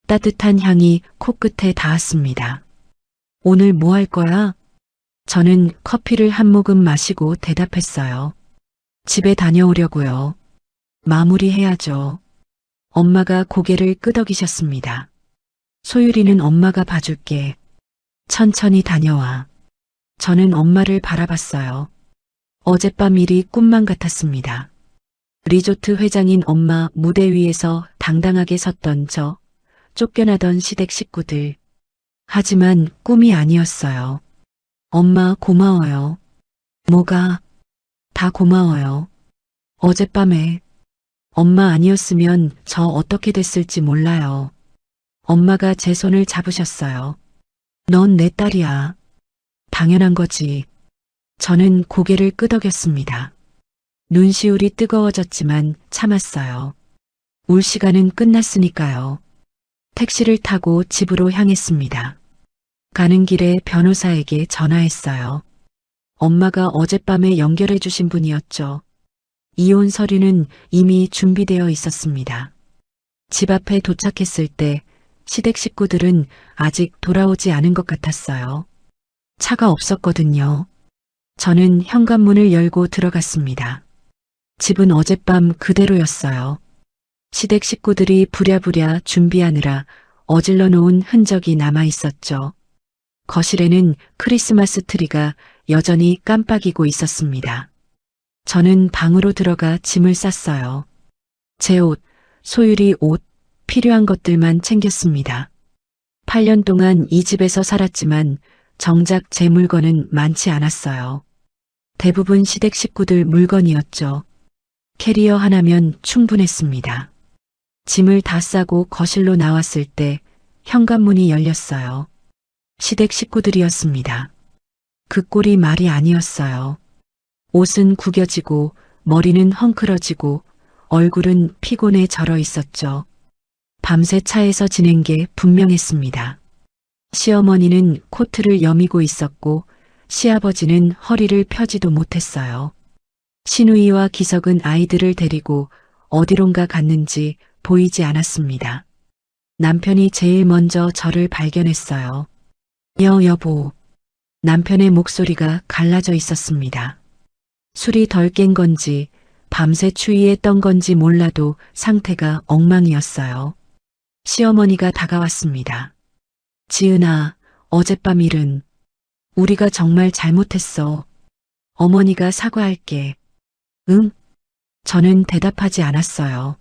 따뜻한 향이 코끝에 닿았습니다. 오늘 뭐 할 거야? 저는 커피를 한 모금 마시고 대답했어요. 집에 다녀오려고요. 마무리해야죠. 엄마가 고개를 끄덕이셨습니다. 소율이는 엄마가 봐줄게. 천천히 다녀와. 저는 엄마를 바라봤어요. 어젯밤 일이 꿈만 같았습니다. 리조트 회장인 엄마 무대 위에서 당당하게 섰던 저, 쫓겨나던 시댁 식구들. 하지만 꿈이 아니었어요. 엄마 고마워요. 뭐가? 다 고마워요. 어젯밤에 엄마 아니었으면 저 어떻게 됐을지 몰라요. 엄마가 제 손을 잡으셨어요. 넌 내 딸이야. 당연한 거지. 저는 고개를 끄덕였습니다. 눈시울이 뜨거워졌지만 참았어요. 울 시간은 끝났으니까요. 택시를 타고 집으로 향했습니다. 가는 길에 변호사에게 전화했어요. 엄마가 어젯밤에 연결해 주신 분이었죠. 이혼 서류는 이미 준비되어 있었습니다. 집 앞에 도착했을 때 시댁 식구들은 아직 돌아오지 않은 것 같았어요. 차가 없었거든요. 저는 현관문을 열고 들어갔습니다. 집은 어젯밤 그대로였어요. 시댁 식구들이 부랴부랴 준비하느라 어질러 놓은 흔적이 남아 있었죠. 거실에는 크리스마스 트리가 여전히 깜빡이고 있었습니다. 저는 방으로 들어가 짐을 쌌어요. 제 옷, 소율이 옷, 필요한 것들만 챙겼습니다. 8년 동안 이 집에서 살았지만 정작 제 물건은 많지 않았어요. 대부분 시댁 식구들 물건이었죠. 캐리어 하나면 충분했습니다. 짐을 다 싸고 거실로 나왔을 때 현관문이 열렸어요. 시댁 식구들이었습니다. 그 꼴이 말이 아니었어요. 옷은 구겨지고 머리는 헝클어지고 얼굴은 피곤해 절어 있었죠. 밤새 차에서 지낸 게 분명했습니다. 시어머니는 코트를 여미고 있었고 시아버지는 허리를 펴지도 못했어요. 시누이와 기석은 아이들을 데리고 어디론가 갔는지 보이지 않았습니다. 남편이 제일 먼저 저를 발견했어요. 여보. 남편의 목소리가 갈라져 있었습니다. 술이 덜 깬 건지 밤새 추위에 떤 건지 몰라도 상태가 엉망이었어요. 시어머니가 다가왔습니다. 지은아, 어젯밤 일은 우리가 정말 잘못했어. 어머니가 사과할게. 응? 저는 대답하지 않았어요.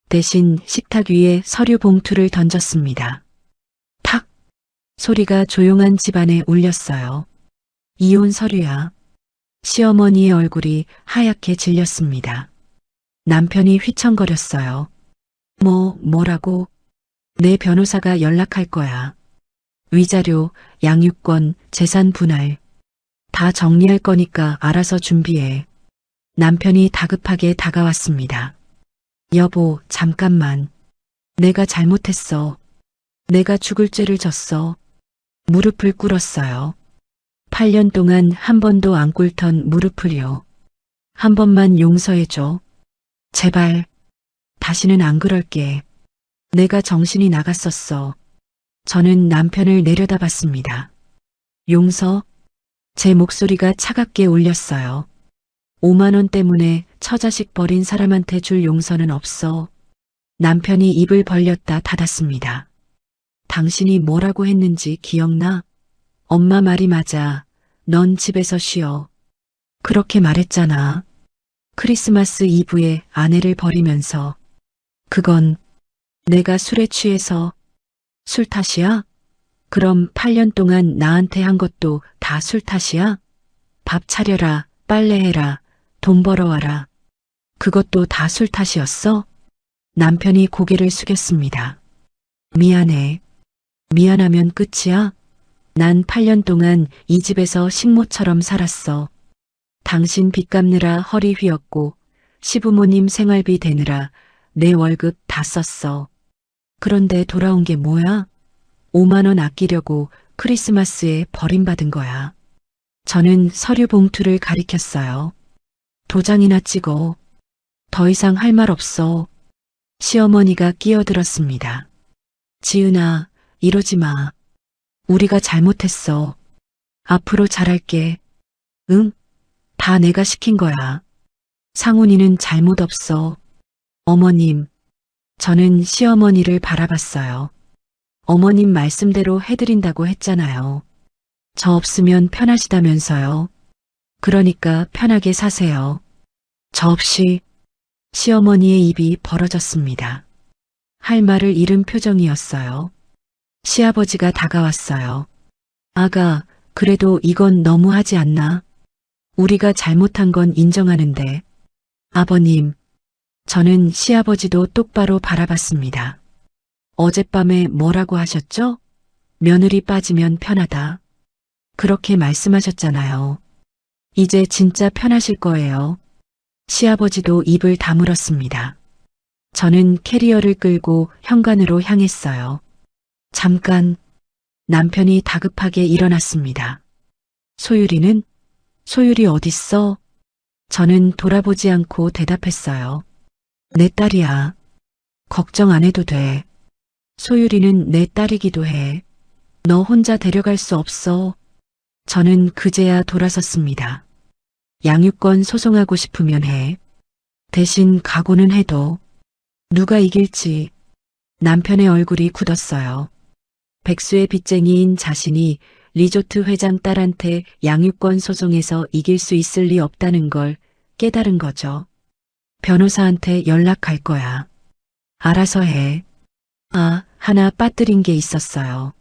대신 식탁 위에 서류 봉투를 던졌습니다. 탁! 소리가 조용한 집안에 울렸어요. 이혼 서류야. 시어머니의 얼굴이 하얗게 질렸습니다. 남편이 휘청거렸어요. 뭐라고? 내 변호사가 연락할 거야. 위자료, 양육권, 재산 분할. 다 정리할 거니까 알아서 준비해. 남편이 다급하게 다가왔습니다. 여보, 잠깐만. 내가 잘못했어. 내가 죽을 죄를 졌어. 무릎을 꿇었어요. 8년 동안 한 번도 안 꿇던 무릎을요. 한 번만 용서해줘. 제발. 다시는 안 그럴게. 내가 정신이 나갔었어. 저는 남편을 내려다봤습니다. 용서? 제 목소리가 차갑게 울렸어요. 5만 원 때문에 처자식 버린 사람한테 줄 용서는 없어. 남편이 입을 벌렸다 닫았습니다. 당신이 뭐라고 했는지 기억나? 엄마 말이 맞아. 넌 집에서 쉬어. 그렇게 말했잖아. 크리스마스 이브에 아내를 버리면서. 그건 내가 술에 취해서. 술 탓이야? 그럼 8년 동안 나한테 한 것도 다 술 탓이야? 밥 차려라, 빨래해라, 돈 벌어와라. 그것도 다 술 탓이었어? 남편이 고개를 숙였습니다. 미안해. 미안하면 끝이야? 난 8년 동안 이 집에서 식모처럼 살았어. 당신 빚 갚느라 허리 휘었고 시부모님 생활비 대느라 내 월급 다 썼어. 그런데 돌아온 게 뭐야? 5만 원 아끼려고 크리스마스에 버림받은 거야. 저는 서류 봉투를 가리켰어요. 도장이나 찍어. 더 이상 할 말 없어. 시어머니가 끼어들었습니다. 지은아, 이러지 마. 우리가 잘못했어. 앞으로 잘할게. 응? 다 내가 시킨 거야. 상훈이는 잘못 없어. 어머님. 저는 시어머니를 바라봤어요. 어머님 말씀대로 해드린다고 했잖아요. 저 없으면 편하시다면서요. 그러니까 편하게 사세요. 저 없이. 시어머니의 입이 벌어졌습니다. 할 말을 잃은 표정이었어요. 시아버지가 다가왔어요. 아가, 그래도 이건 너무하지 않나? 우리가 잘못한 건 인정하는데. 아버님. 저는 시아버지도 똑바로 바라봤습니다. 어젯밤에 뭐라고 하셨죠? 며느리 빠지면 편하다. 그렇게 말씀하셨잖아요. 이제 진짜 편하실 거예요. 시아버지도 입을 다물었습니다. 저는 캐리어를 끌고 현관으로 향했어요. 잠깐, 남편이 다급하게 일어났습니다. 소율이는? 소율이 어딨어? 저는 돌아보지 않고 대답했어요. 내 딸이야. 걱정 안 해도 돼. 소율이는 내 딸이기도 해. 너 혼자 데려갈 수 없어. 저는 그제야 돌아섰습니다. 양육권 소송하고 싶으면 해. 대신 각오는 해도. 누가 이길지. 남편의 얼굴이 굳었어요. 백수의 빚쟁이인 자신이 리조트 회장 딸한테 양육권 소송에서 이길 수 있을 리 없다는 걸 깨달은 거죠. 변호사한테 연락할 거야. 알아서 해. 아, 하나 빠뜨린 게 있었어요.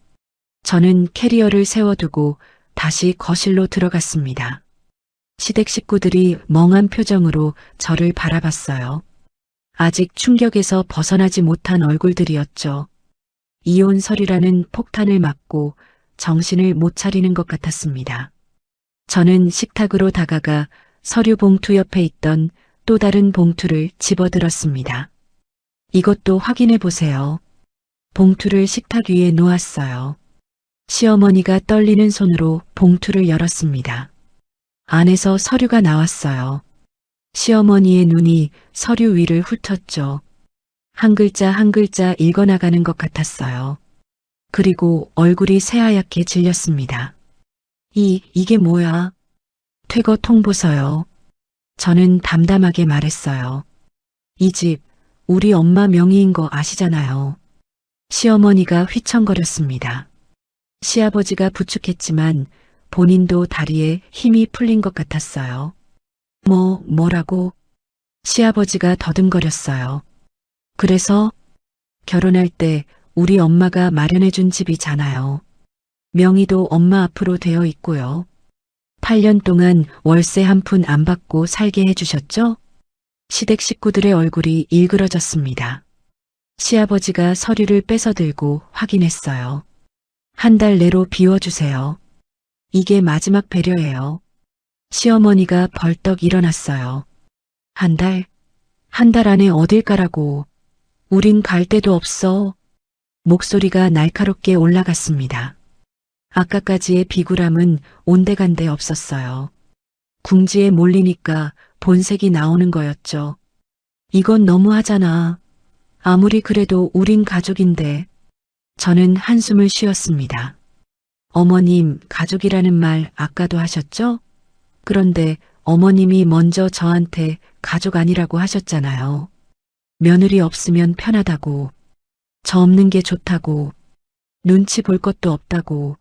저는 캐리어를 세워두고 다시 거실로 들어갔습니다. 시댁 식구들이 멍한 표정으로 저를 바라봤어요. 아직 충격에서 벗어나지 못한 얼굴들이었죠. 이혼 서류라는 폭탄을 맞고 정신을 못 차리는 것 같았습니다. 저는 식탁으로 다가가 서류 봉투 옆에 있던 또 다른 봉투를 집어들었습니다. 이것도 확인해 보세요. 봉투를 식탁 위에 놓았어요. 시어머니가 떨리는 손으로 봉투를 열었습니다. 안에서 서류가 나왔어요. 시어머니의 눈이 서류 위를 훑었죠. 한 글자 한 글자 읽어나가는 것 같았어요. 그리고 얼굴이 새하얗게 질렸습니다. 이게 뭐야? 퇴거 통보서요. 저는 담담하게 말했어요. 이 집, 우리 엄마 명의인 거 아시잖아요. 시어머니가 휘청거렸습니다. 시아버지가 부축했지만 본인도 다리에 힘이 풀린 것 같았어요. 뭐라고? 시아버지가 더듬거렸어요. 그래서 결혼할 때 우리 엄마가 마련해준 집이잖아요. 명의도 엄마 앞으로 되어 있고요. 8년 동안 월세 한 푼 안 받고 살게 해주셨죠? 시댁 식구들의 얼굴이 일그러졌습니다. 시아버지가 서류를 뺏어 들고 확인했어요. 한 달 내로 비워주세요. 이게 마지막 배려예요. 시어머니가 벌떡 일어났어요. 한 달? 한 달 안에 어딜 가라고. 우린 갈 데도 없어. 목소리가 날카롭게 올라갔습니다. 아까까지의 비굴함은 온데간데 없었어요. 궁지에 몰리니까 본색이 나오는 거였죠. 이건 너무하잖아. 아무리 그래도 우린 가족인데. 저는 한숨을 쉬었습니다. 어머님, 가족이라는 말 아까도 하셨죠? 그런데 어머님이 먼저 저한테 가족 아니라고 하셨잖아요. 며느리 없으면 편하다고. 저 없는 게 좋다고. 눈치 볼 것도 없다고.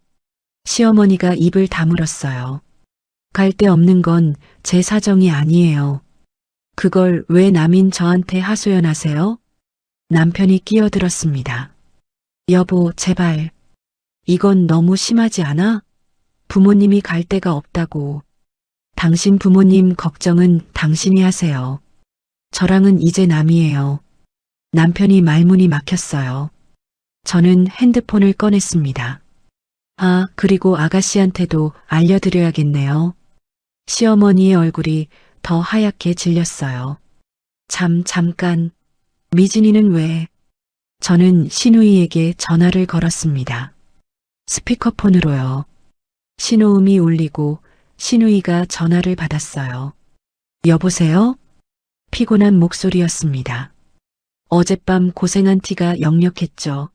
시어머니가 입을 다물었어요. 갈 데 없는 건 제 사정이 아니에요. 그걸 왜 남인 저한테 하소연하세요? 남편이 끼어들었습니다. 여보, 제발. 이건 너무 심하지 않아? 부모님이 갈 데가 없다고. 당신 부모님 걱정은 당신이 하세요. 저랑은 이제 남이에요. 남편이 말문이 막혔어요. 저는 핸드폰을 꺼냈습니다. 아, 그리고 아가씨한테도 알려드려야겠네요. 시어머니의 얼굴이 더 하얗게 질렸어요. 잠깐. 미진이는 왜? 저는 신우이에게 전화를 걸었습니다. 스피커폰으로요. 신호음이 울리고 신우이가 전화를 받았어요. 여보세요? 피곤한 목소리였습니다. 어젯밤 고생한 티가 역력했죠.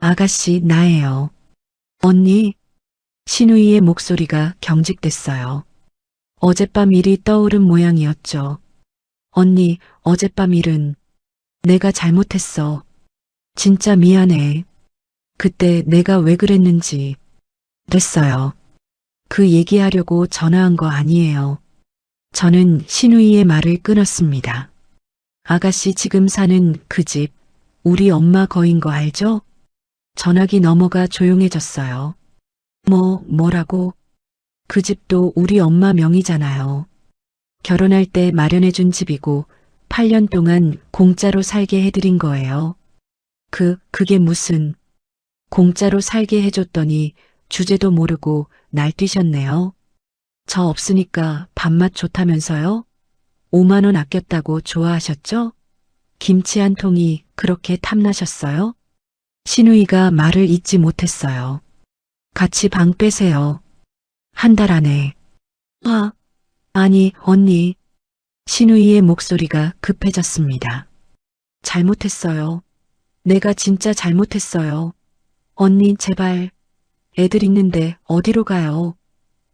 아가씨, 나예요. 언니? 신우이의 목소리가 경직됐어요. 어젯밤 일이 떠오른 모양이었죠. 언니, 어젯밤 일은 내가 잘못했어. 진짜 미안해. 그때 내가 왜 그랬는지. 됐어요. 그 얘기하려고 전화한 거 아니에요. 저는 신우이의 말을 끊었습니다. 아가씨 지금 사는 그 집, 우리 엄마 거인 거 알죠? 전화기 넘어가 조용해졌어요. 뭐라고? 그 집도 우리 엄마 명의잖아요. 결혼할 때 마련해준 집이고 8년 동안 공짜로 살게 해드린 거예요. 그게 무슨, 공짜로 살게 해줬더니 주제도 모르고 날뛰셨네요. 저 없으니까 밥맛 좋다면서요? 5만 원 아꼈다고 좋아하셨죠? 김치 한 통이 그렇게 탐나셨어요? 신우이가 말을 잇지 못했어요. 같이 방 빼세요. 한 달 안에. 아니, 언니. 신우이의 목소리가 급해졌습니다. 잘못했어요. 내가 진짜 잘못했어요. 언니, 제발. 애들 있는데 어디로 가요?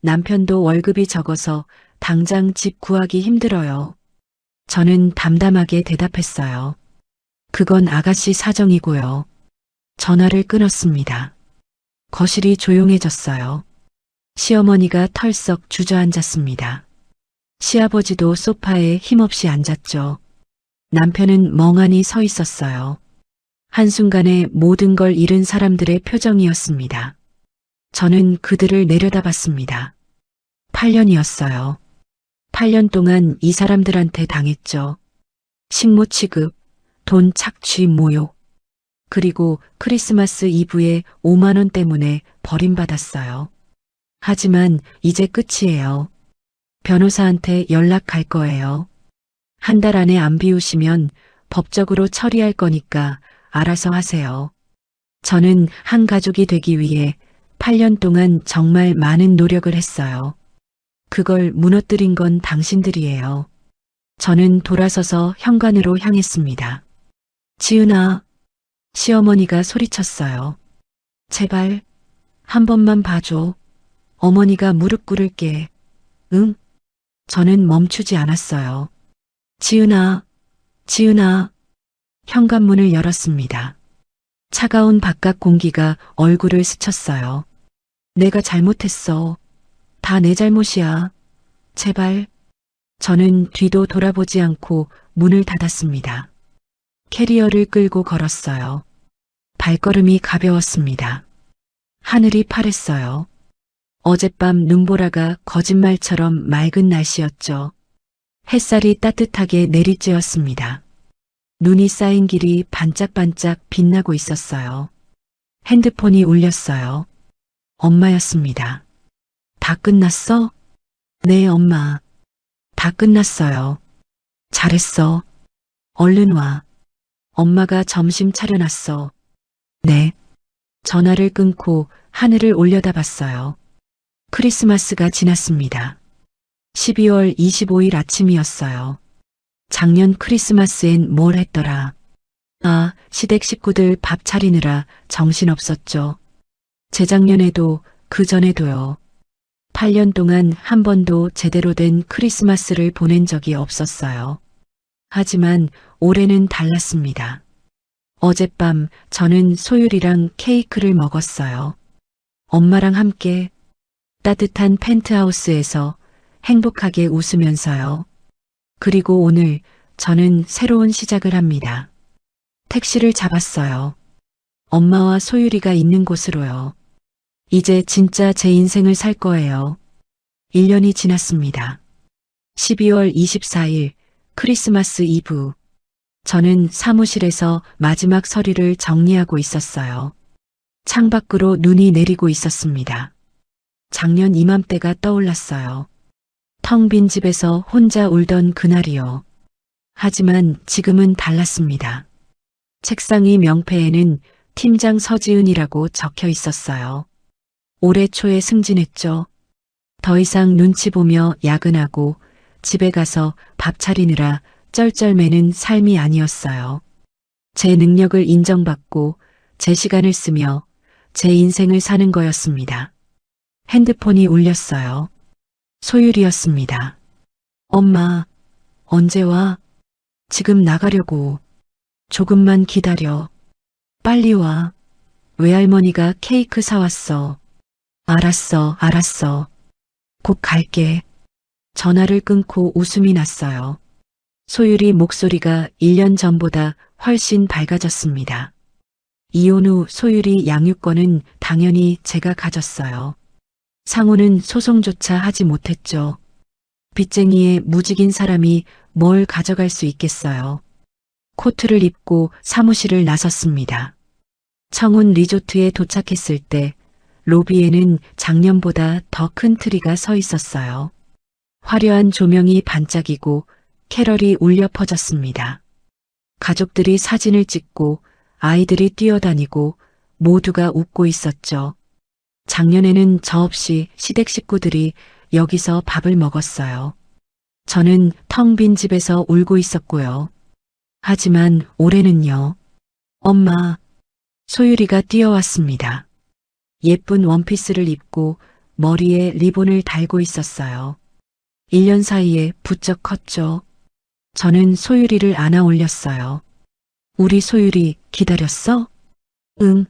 남편도 월급이 적어서 당장 집 구하기 힘들어요. 저는 담담하게 대답했어요. 그건 아가씨 사정이고요. 전화를 끊었습니다. 거실이 조용해졌어요. 시어머니가 털썩 주저앉았습니다. 시아버지도 소파에 힘없이 앉았죠. 남편은 멍하니 서 있었어요. 한순간에 모든 걸 잃은 사람들의 표정이었습니다. 저는 그들을 내려다봤습니다. 8년이었어요. 8년 동안 이 사람들한테 당했죠. 식모 취급, 돈 착취 모욕, 그리고 크리스마스 이브에 5만 원 때문에 버림받았어요. 하지만 이제 끝이에요. 변호사한테 연락할 거예요. 한 달 안에 안 비우시면 법적으로 처리할 거니까 알아서 하세요. 저는 한 가족이 되기 위해 8년 동안 정말 많은 노력을 했어요. 그걸 무너뜨린 건 당신들이에요. 저는 돌아서서 현관으로 향했습니다. 지은아, 시어머니가 소리쳤어요. 제발, 한 번만 봐줘. 어머니가 무릎 꿇을게. 응? 저는 멈추지 않았어요. 지은아, 지은아. 현관문을 열었습니다. 차가운 바깥 공기가 얼굴을 스쳤어요. 내가 잘못했어. 다 내 잘못이야. 제발. 저는 뒤도 돌아보지 않고 문을 닫았습니다. 캐리어를 끌고 걸었어요. 발걸음이 가벼웠습니다. 하늘이 파랬어요. 어젯밤 눈보라가 거짓말처럼 맑은 날씨였죠. 햇살이 따뜻하게 내리쬐었습니다. 눈이 쌓인 길이 반짝반짝 빛나고 있었어요. 핸드폰이 울렸어요. 엄마였습니다. 다 끝났어? 네, 엄마. 다 끝났어요. 잘했어. 얼른 와. 엄마가 점심 차려놨어. 네. 전화를 끊고 하늘을 올려다봤어요. 크리스마스가 지났습니다. 12월 25일 아침이었어요. 작년 크리스마스엔 뭘 했더라. 시댁 식구들 밥 차리느라 정신없었죠. 재작년에도 그 전에도요. 8년 동안 한 번도 제대로 된 크리스마스를 보낸 적이 없었어요. 하지만 올해는 달랐습니다. 어젯밤 저는 소율이랑 케이크를 먹었어요. 엄마랑 함께 따뜻한 펜트하우스에서 행복하게 웃으면서요. 그리고 오늘 저는 새로운 시작을 합니다. 택시를 잡았어요. 엄마와 소율이가 있는 곳으로요. 이제 진짜 제 인생을 살 거예요. 1년이 지났습니다. 12월 24일 크리스마스 이브. 저는 사무실에서 마지막 서류를 정리하고 있었어요. 창밖으로 눈이 내리고 있었습니다. 작년 이맘때가 떠올랐어요. 텅 빈 집에서 혼자 울던 그날이요. 하지만 지금은 달랐습니다. 책상 위 명패에는 팀장 서지은이라고 적혀 있었어요. 올해 초에 승진했죠. 더 이상 눈치 보며 야근하고 집에 가서 밥 차리느라 쩔쩔매는 삶이 아니었어요. 제 능력을 인정받고 제 시간을 쓰며 제 인생을 사는 거였습니다. 핸드폰이 울렸어요. 소율이었습니다. 엄마, 언제 와? 지금 나가려고. 조금만 기다려. 빨리 와. 외할머니가 케이크 사왔어. 알았어, 알았어. 곧 갈게. 전화를 끊고 웃음이 났어요. 소율이 목소리가 1년 전보다 훨씬 밝아졌습니다. 이혼 후 소율이 양육권은 당연히 제가 가졌어요. 상호는 소송조차 하지 못했죠. 빚쟁이의 무직인 사람이 뭘 가져갈 수 있겠어요. 코트를 입고 사무실을 나섰습니다. 청운 리조트에 도착했을 때 로비에는 작년보다 더 큰 트리가 서 있었어요. 화려한 조명이 반짝이고 캐럴이 울려 퍼졌습니다. 가족들이 사진을 찍고 아이들이 뛰어다니고 모두가 웃고 있었죠. 작년에는 저 없이 시댁 식구들이 여기서 밥을 먹었어요. 저는 텅 빈 집에서 울고 있었고요. 하지만 올해는요. 엄마, 소율이가 뛰어왔습니다. 예쁜 원피스를 입고 머리에 리본을 달고 있었어요. 1년 사이에 부쩍 컸죠. 저는 소율이를 안아 올렸어요. 우리 소율이 기다렸어? 응.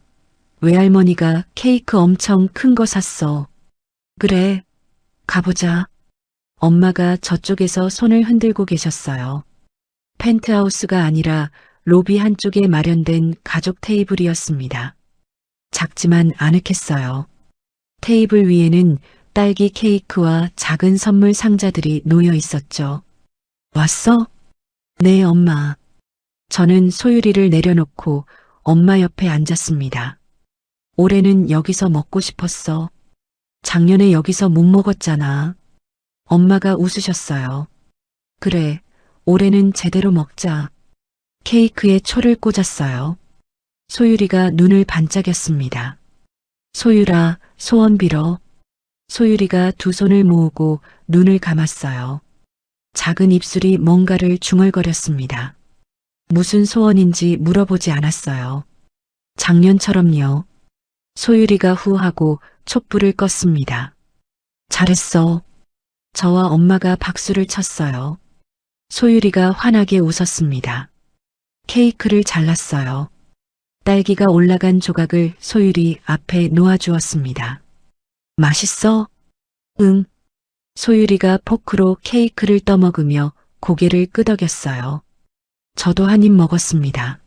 외할머니가 케이크 엄청 큰 거 샀어. 그래. 가보자. 엄마가 저쪽에서 손을 흔들고 계셨어요. 펜트하우스가 아니라 로비 한쪽에 마련된 가족 테이블이었습니다. 작지만 아늑했어요. 테이블 위에는 딸기 케이크와 작은 선물 상자들이 놓여 있었죠. 왔어? 네, 엄마. 저는 소율이를 내려놓고 엄마 옆에 앉았습니다. 올해는 여기서 먹고 싶었어. 작년에 여기서 못 먹었잖아. 엄마가 웃으셨어요. 그래, 올해는 제대로 먹자. 케이크에 초를 꽂았어요. 소율이가 눈을 반짝였습니다. 소율아, 소원 빌어. 소율이가 두 손을 모으고 눈을 감았어요. 작은 입술이 뭔가를 중얼거렸습니다. 무슨 소원인지 물어보지 않았어요. 작년처럼요. 소율이가 후하고 촛불을 껐습니다. 잘했어. 저와 엄마가 박수를 쳤어요. 소율이가 환하게 웃었습니다. 케이크를 잘랐어요. 딸기가 올라간 조각을 소율이 앞에 놓아주었습니다. 맛있어? 응. 소율이가 포크로 케이크를 떠먹으며 고개를 끄덕였어요. 저도 한 입 먹었습니다.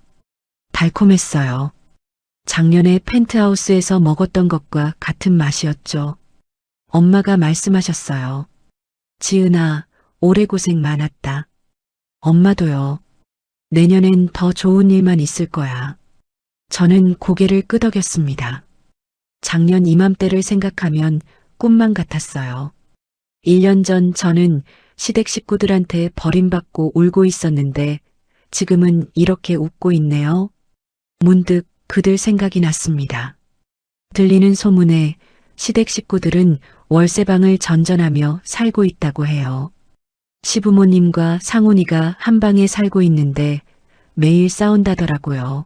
달콤했어요. 작년에 펜트하우스에서 먹었던 것과 같은 맛이었죠. 엄마가 말씀하셨어요. 지은아, 올해 고생 많았다. 엄마도요. 내년엔 더 좋은 일만 있을 거야. 저는 고개를 끄덕였습니다. 작년 이맘때를 생각하면 꿈만 같았어요. 1년 전 저는 시댁 식구들한테 버림받고 울고 있었는데 지금은 이렇게 웃고 있네요. 문득 그들 생각이 났습니다. 들리는 소문에 시댁 식구들은 월세방을 전전하며 살고 있다고 해요. 시부모님과 상훈이가 한 방에 살고 있는데 매일 싸운다더라고요.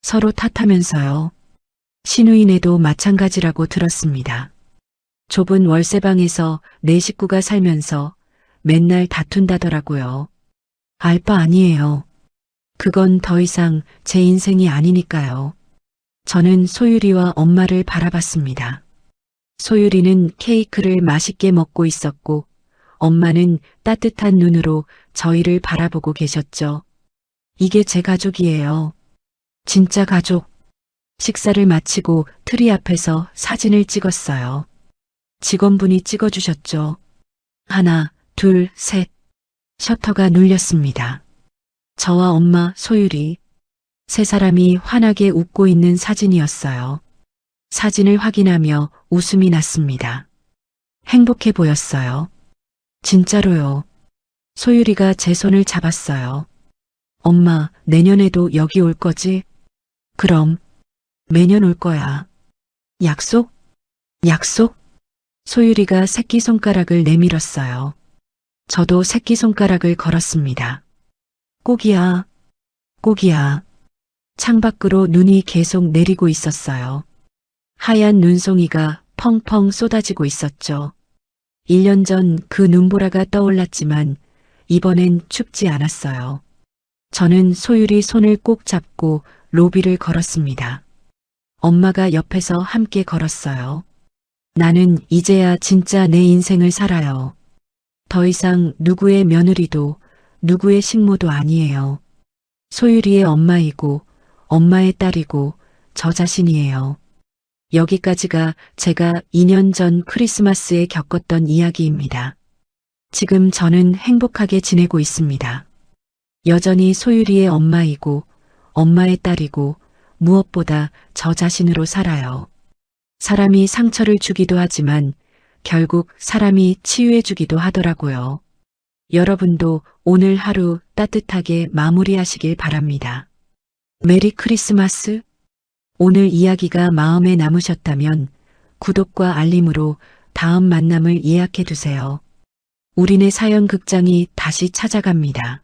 서로 탓하면서요. 시누이네도 마찬가지라고 들었습니다. 좁은 월세방에서 네 식구가 살면서 맨날 다툰다더라고요. 알 바 아니에요. 그건 더 이상 제 인생이 아니니까요. 저는 소율이와 엄마를 바라봤습니다. 소율이는 케이크를 맛있게 먹고 있었고 엄마는 따뜻한 눈으로 저희를 바라보고 계셨죠. 이게 제 가족이에요. 진짜 가족. 식사를 마치고 트리 앞에서 사진을 찍었어요. 직원분이 찍어주셨죠. 하나, 둘, 셋. 셔터가 눌렸습니다. 저와 엄마, 소율이 세 사람이 환하게 웃고 있는 사진이었어요. 사진을 확인하며 웃음이 났습니다. 행복해 보였어요. 진짜로요. 소율이가 제 손을 잡았어요. 엄마, 내년에도 여기 올 거지? 그럼 매년 올 거야. 약속? 약속? 소율이가 새끼손가락을 내밀었어요. 저도 새끼손가락을 걸었습니다. 꼭이야. 꼭이야. 창밖으로 눈이 계속 내리고 있었어요. 하얀 눈송이가 펑펑 쏟아지고 있었죠. 1년 전 그 눈보라가 떠올랐지만 이번엔 춥지 않았어요. 저는 소율이 손을 꼭 잡고 로비를 걸었습니다. 엄마가 옆에서 함께 걸었어요. 나는 이제야 진짜 내 인생을 살아요. 더 이상 누구의 며느리도 누구의 식모도 아니에요. 소율이의 엄마이고 엄마의 딸이고 저 자신이에요. 여기까지가 제가 2년 전 크리스마스에 겪었던 이야기입니다. 지금 저는 행복하게 지내고 있습니다. 여전히 소율이의 엄마이고 엄마의 딸이고 무엇보다 저 자신으로 살아요. 사람이 상처를 주기도 하지만 결국 사람이 치유해주기도 하더라고요. 여러분도 오늘 하루 따뜻하게 마무리하시길 바랍니다. 메리 크리스마스? 오늘 이야기가 마음에 남으셨다면 구독과 알림으로 다음 만남을 예약해 두세요. 우리네 사연 극장이 다시 찾아갑니다.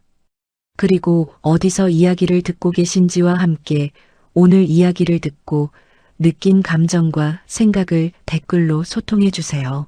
그리고 어디서 이야기를 듣고 계신지와 함께 오늘 이야기를 듣고 느낀 감정과 생각을 댓글로 소통해 주세요.